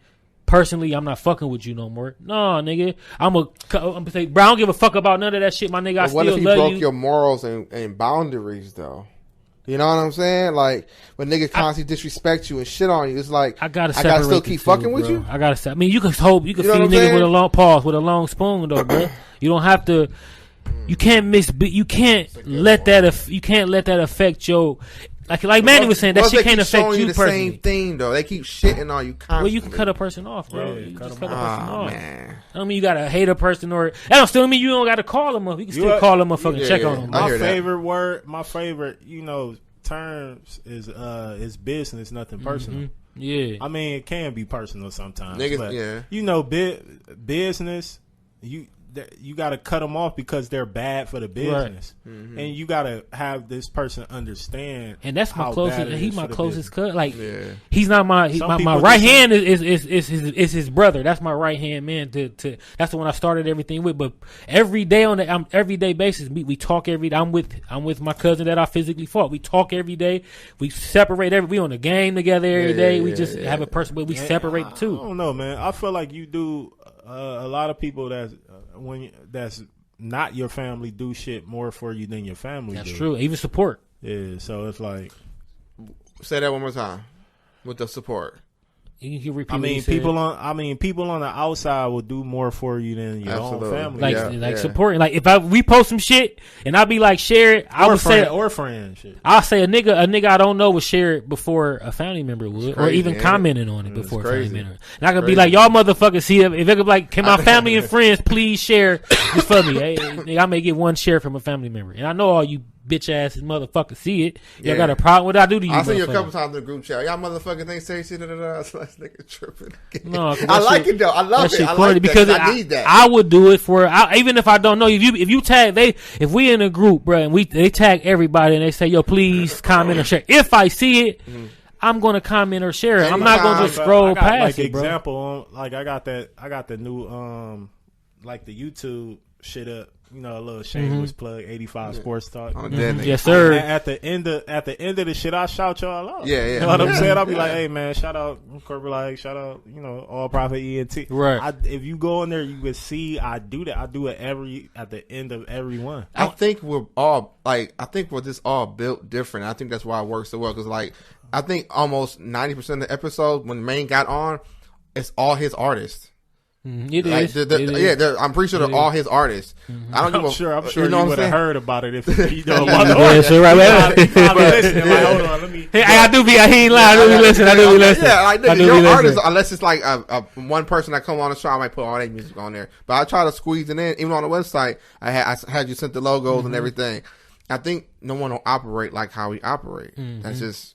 personally, I'm not fucking with you no more. No, nigga. I'm gonna say, bro, I don't give a fuck about none of that shit, my nigga. I still love you. What if he broke your morals and boundaries, though? You know what I'm saying? Like, when niggas constantly disrespect you and shit on you, it's like, I gotta still keep fucking with you? I mean, you can feed niggas with a long pause, with a long spoon, though, bro. You don't have to, you can't let that affect your, Like Manny was saying, that Well, shit they can't keep affect showing you the personally. same thing though. They keep shitting on you constantly. Well, you can cut a person off, bro. Yeah, you cut just them cut a person off. Man. I don't mean you gotta hate a person or that don't still mean you don't gotta call them up. You can still call them up, fucking check on them. My favorite, terms is business, nothing personal. Yeah, I mean it can be personal sometimes. Niggas, but business, you got to cut them off because they're bad for the business, and you got to have this person understand. And that's my closest. He's my closest cut. Like he's not my my right hand is his brother. That's my right hand man. That's the one I started everything with. But every day on the everyday basis, we talk every day. I'm with my cousin that I physically fought. We talk every day. We separate we on the game together every day. We just have a person, but we separate the two. I don't know, man. I feel like you do a lot of people that's not your family do shit more for you than your family. That's true. Even support. Yeah, so it's like, say that one more time with the support. You can repeat. People on the outside will do more for you than your own family. Supporting. Like if we post some shit and I be like share it, I would say friend shit. I'll say a nigga I don't know would share it before a family member would, or even commenting on it before a family member. And I could be like, y'all motherfuckers see it. If it could be like, can my family and friends please share this for me? Hey, I may get one share from a family member, and I know all you bitch ass motherfuckers see it. Y'all got a problem? What I do to you? I seen you a couple times in the group chat. Y'all motherfuckers ain't say shit. Last nigga tripping. No, I like it though. I love it. I like that because I need that. I would do it for even if I don't know. If you tag if we in a group, bro, and they tag everybody and they say, yo, please comment or share. If I see it. I'm gonna comment or share it. I'm not gonna just scroll past it, bro. Example, like I got the new like the YouTube shit up. A little shameless plug, 85 Sports Talk. Yes, sir. At the end of the shit, I shout y'all out. Yeah. You know what I'm saying? I'll be like, hey man, shout out CorporateLike, shout out, All Profit ENT. Right. If you go in there, you would see I do that. I do it at the end of every one. I think we're just all built different. I think that's why it works so well. Because I think almost 90% of the episode when the main got on, it's all his artists. It is. I'm pretty sure they're all his artists. I don't I'm sure you would have heard about it if you know about the Hey, I do be. He ain't lying. I do be listening. Yeah, your artists, unless it's like a one person that come on the show, I might put all their music on there. But I try to squeeze it in. Even on the website, I had you sent the logos and everything. I think no one will operate like how we operate. That's just.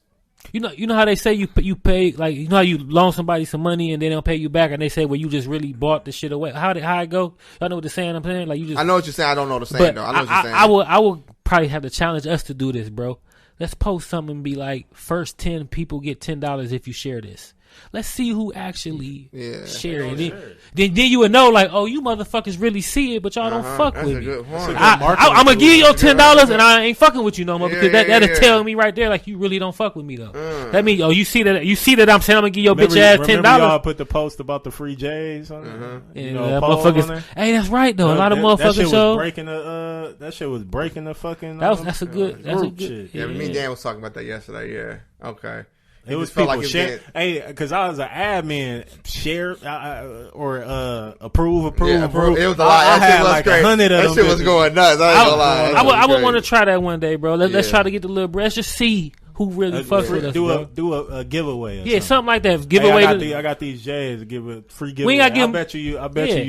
You know how they say you pay, like, how you loan somebody some money and they don't pay you back, and they say, well, you just really bought the shit away. How it go? Y'all know what the saying I'm saying? Like, you just. I know what you're saying. I don't know the saying though. I know what you're saying. I will probably have to challenge us to do this, bro. Let's post something and be like, first 10 people get $10 if you share this. Let's see who actually share it. Then you would know, like, oh, you motherfuckers really see it, but y'all don't fuck with me. I'm gonna give you your $10 and I ain't fucking with you no more because that'll tell me right there, like, you really don't fuck with me though. That means, you see that I'm saying I'm gonna give your bitch ass $10. Y'all put the post about the free J's on motherfuckers. Hey, that's right though. A lot of motherfuckers show. That shit was breaking the fucking. That's a good shit. Yeah, me and Dan was talking about that yesterday. Yeah, okay. It was people share. Hey, because I was an admin, share or approve. Yeah, approve. It was a lot. I had like 100 of them. That shit was going nuts. I ain't gonna lie. I would want to try that one day, bro. Let's try to get the little bro. Let's just see who really fucks with us. Do a giveaway. Something like that. Giveaway. I got these J's to give a free giveaway. I bet you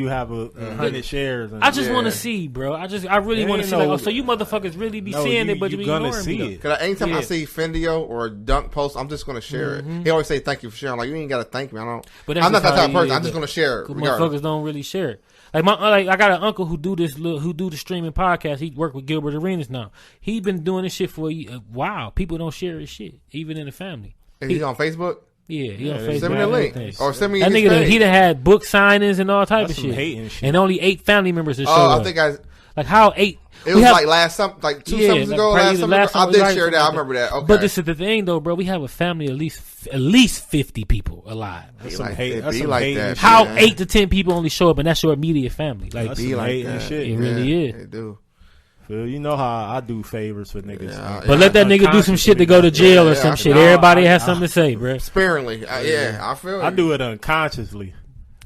have 100 shares. I just want to see, bro. I really want to see. Like, so you motherfuckers really be seeing it, but you gonna see it. Because anytime I see Fendio or Dunk post, I'm just gonna share it. He always say thank you for sharing. Like, you ain't gotta thank me. I'm not that type of person. I'm just gonna share it. Motherfuckers don't really share it. Like I got an uncle who do the streaming podcast. He work with Gilbert Arenas now. He been doing this shit for a while. People don't share his shit, even in the family. Is he on Facebook? Yeah, he on Facebook. Send me the link. Or send me that his nigga. He done had book signings and all type of shit. Hating shit. And only 8 family members to show up. I think like how 8. It was like 2 summers ago. Last summer. I did share that. I remember that. Okay. But this is the thing, though, bro. We have a family at least 50 people alive. That's some hate. Like that. How 8 to 10 people only show up, and that's your immediate family. Like, that's some hate and shit. It really is. They do. Phil, you know how I do favors for niggas. But let that nigga do some shit to go to jail or some shit. Everybody has something to say, bro. Sparingly. I feel it. I do it unconsciously.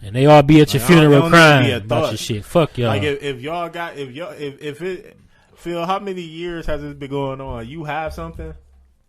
And they all be at your funeral crying about your shit. Fuck y'all. Like if y'all got if it Phil, how many years has this been going on? You have something,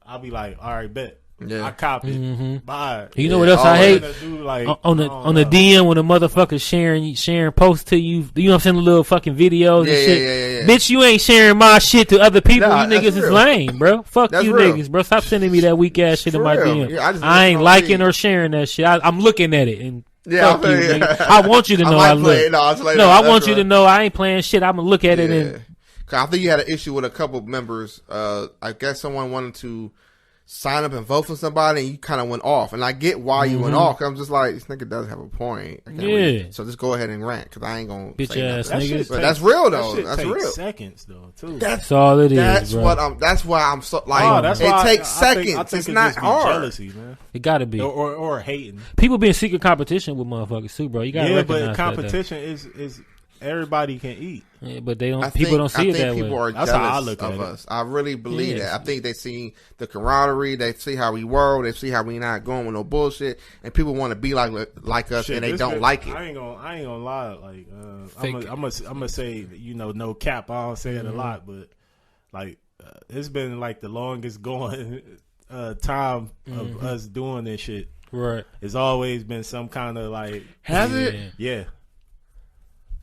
I'll be like, all right, bet. Yeah. I cop it. Bye. You know what else I hate? Do, like, on the DM when a motherfucker sharing posts to you. You know what I'm saying? The little fucking videos and shit. Bitch, you ain't sharing my shit to other people. Nah, you niggas is lame, bro. Fuck you real. niggas, bro. Stop sending me that weak ass shit in my DM. Yeah, I ain't liking or sharing that shit. I'm looking at it and fuck you, nigga. I want you to know I look. I want you to know I ain't playing shit. I'm gonna look at it and. I think you had an issue with a couple members. I guess someone wanted to sign up and vote for somebody, and you kind of went off. And I get why you went off. 'Cause I'm just like, this nigga does have a point. So just go ahead and rant, because I ain't gonna bitch say ass nothing. niggas. But that's real though. That That's real. Seconds though, too. That's all it is. That's bro. That's why I'm so like. It takes seconds. I think it's not hard. Jealousy, man. It gotta be or hating. People be in secret competition with motherfuckers too, bro. You gotta recognize but competition is everybody can eat. Yeah, but they don't. People don't see it that way. People are That's how I jealous look of at it. us. I really believe that. I think they see the camaraderie. They see how we roll. They see how we not going with no bullshit. And people want to be like us, Shit, and they don't like it. I ain't gonna lie. Like I'm gonna say, no cap. I don't say it a lot, but like it's been like the longest going time of us doing this shit. Right. It's always been some kind of like. Has it? Yeah.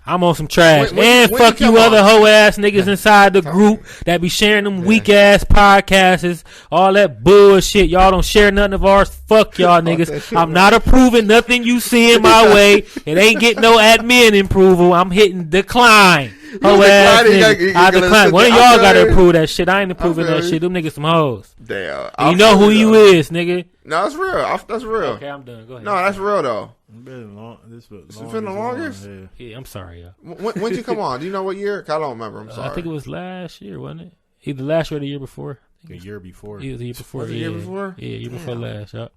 I'm on some trash. When fuck you other hoe ass niggas inside the group that be sharing them weak ass podcasts, all that bullshit. Y'all don't share nothing of ours. Fuck y'all niggas. I'm not approving nothing you see in my way. It ain't getting no admin approval. I'm hitting decline. Hoe ass niggas. I decline. One of y'all gotta approve that shit. I ain't approving that shit. Them niggas some hoes. Damn. You know who you is, nigga. No, that's real. That's real. Okay, I'm done. Go ahead. No, that's real though. It's been the longest? Yeah, I'm sorry, yo. When'd you come on? Do you know what year? I don't remember. I'm sorry. I think it was last year, wasn't it? Either last year or the year before. The year before. Yeah, the year before. Was it the year before? Yeah, year before last. Yep.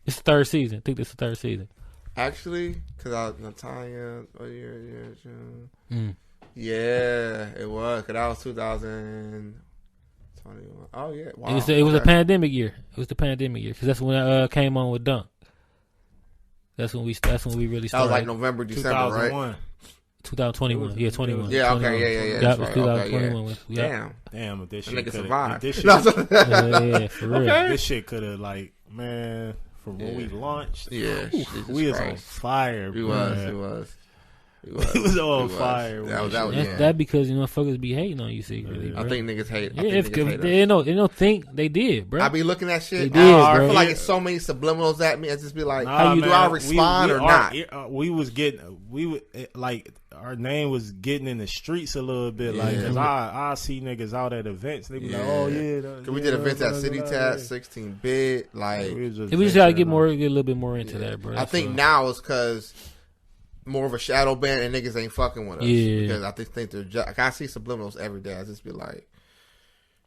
It's the third season. I think this is the third season. Actually, because Natalia, yeah, it was. Because that was 2021. Oh yeah, wow. It was a pandemic year. It was the pandemic year because that's when I came on with Dunk. That's when we really started. That was like November, December, 2001. right? 2021. Yeah, 21. Yeah, okay, 21. yeah. That was 2021. Okay, Damn, if this shit nigga survived. This shit, yeah, for real. This shit could have man, from when we launched. Yeah, we was on fire. We was. He was on fire. That because motherfuckers be hating on you secretly. I think niggas hate. Yeah, if they don't think they did, bro. I be looking at shit. They did, bro. I feel like it's so many subliminals at me. I just be like, do I respond or not? We would like our name was getting in the streets a little bit, like because I see niggas out at events. They be like, oh yeah. Cause we did events at City Tat, 16-bit. Like we just gotta get a little bit more into that, bro. I think now it's because more of a shadow band and niggas ain't fucking with us. Yeah. Because I think they're like, I see subliminals every day. I just be like,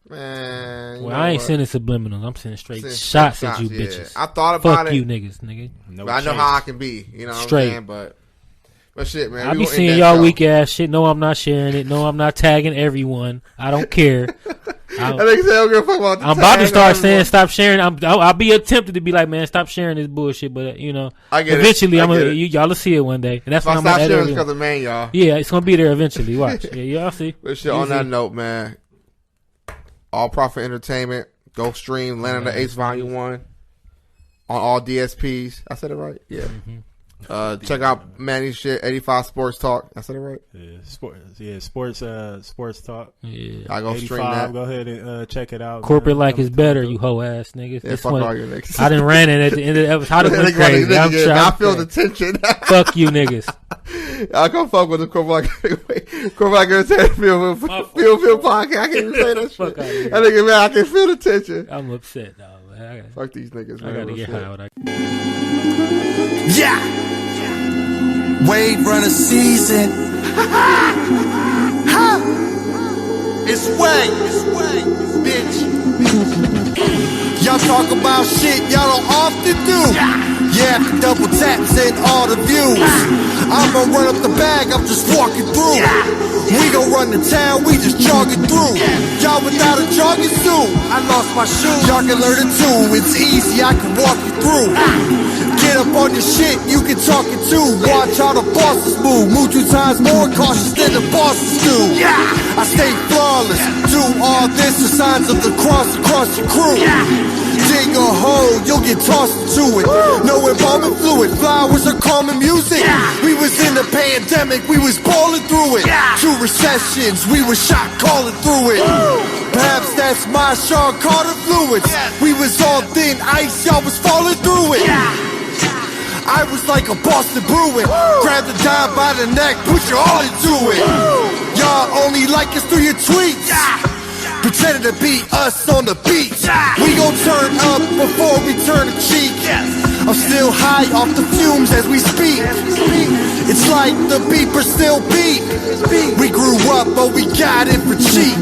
man. Well, I ain't sending subliminals. I'm sending straight shots at you bitches. I thought about it. Fuck you niggas, nigga. No but I know how I can be. You know what straight. I'm saying? But shit, man. I be seeing y'all weak ass shit. No, I'm not sharing it. No, I'm not tagging everyone. I don't care. I'm about to start saying stop sharing. I'll be tempted to be like, man, stop sharing this bullshit. But eventually, y'all will see it one day. And that's when I'm stop sharing because of man, y'all. Yeah, it's gonna be there eventually. Watch. Yeah, y'all see. But shit, on that note, man, All Profit Entertainment, go stream Land of the Ace Volume 1 on all DSPs. I said it right. Yeah. Mm-hmm. Check out Manny's shit, 85 Sports Talk. I said it right? Yeah, sports talk. Yeah. I go stream that. Go ahead and check it out. CorporateLike is better, you hoe ass niggas. Yeah, fuck all your niggas. I done ran it at the end of the episode. I done went crazy. I feel the tension. Fuck you niggas. I come fuck with the CorporateLike Entertainment Feel podcast. I can't even say that shit. That nigga, man, I can feel the tension. I'm upset, dog. Fuck these niggas, man. I gotta get high. Yeah! Wave runner season. It's way, bitch. Y'all talk about shit y'all don't often do. Yeah, the double taps and all the views. I'ma run up the bag, I'm just walking through. We gon' run the town, we just jogging through. Y'all without a jogging suit, I lost my shoes. Y'all can learn it too, it's easy, I can walk you through. Get up on your shit, you can talk it too. Watch how the bosses move 2 times more cautious than the bosses do. I stay flawless, do all all this are signs of the cross across your crew. Dig a hole, you'll get tossed into it. No embalming fluid, flowers are calming music. We was in the pandemic, we was balling through it. 2 recessions, we was shot calling through it. Perhaps that's my Sean Carter fluids. We was all thin ice, y'all was falling through it. I was like a Boston Bruin. Grab the dime by the neck, put your all into it. Y'all only like us through your tweets. Pretending to be us on the beach. We gon' turn up before we turn the cheek. I'm still high off the fumes as we speak. It's like the beeper still beat. We grew up, but we got it for cheap.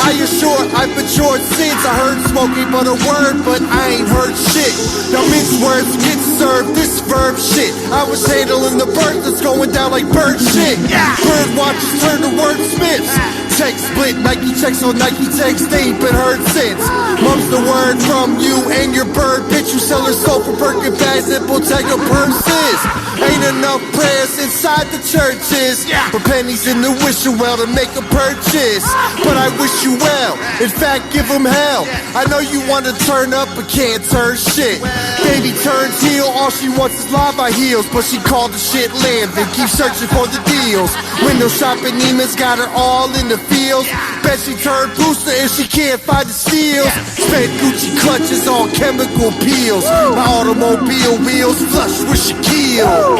I assure I've matured since I heard smoking but a word, but I ain't heard shit. Now mixed words get served, this verb shit. I was handling the bird that's going down like bird shit. Bird watchers turn to wordsmiths. Text split, Nike checks on Nike text, they ain't been heard since. Mum's the word from you and your bird, bitch. You sell her soul for Birkin bags and Bottega purses. Ain't enough prayers inside the churches, but pennies in the wishing well to make a purchase. But I wish you well, in fact give them hell. I know you want to turn up but can't turn shit. Baby turns heel, all she wants is lava heels, but she called the shit land and keep searching for the deals. Window shopping Neiman's got her all in the fields. Bet she turned booster if she can't find the steals. Spent Gucci clutches on chemical peels. My automobile wheels flush with Shaquille.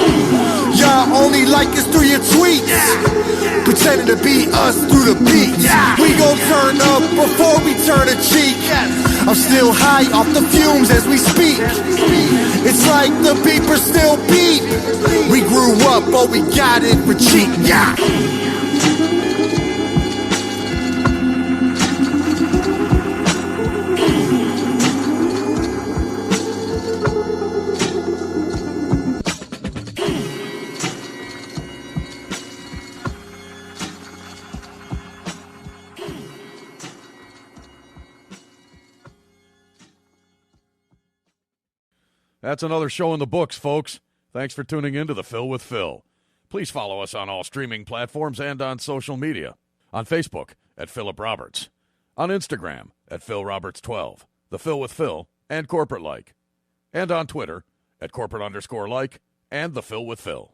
Y'all only like us through your tweets. Pretending to be us through the beats. We gon' turn up before we turn a cheek. I'm still high off the fumes as we speak. It's like the beeper still beat. We grew up, but we got it for cheap. That's another show in the books, folks. Thanks for tuning in to The Phil with Phil. Please follow us on all streaming platforms and on social media. On Facebook, at Philip Roberts. On Instagram, at PhilRoberts12, The Phil with Phil, and CorporateLike. And on Twitter, at corporate_like, and The Phil with Phil.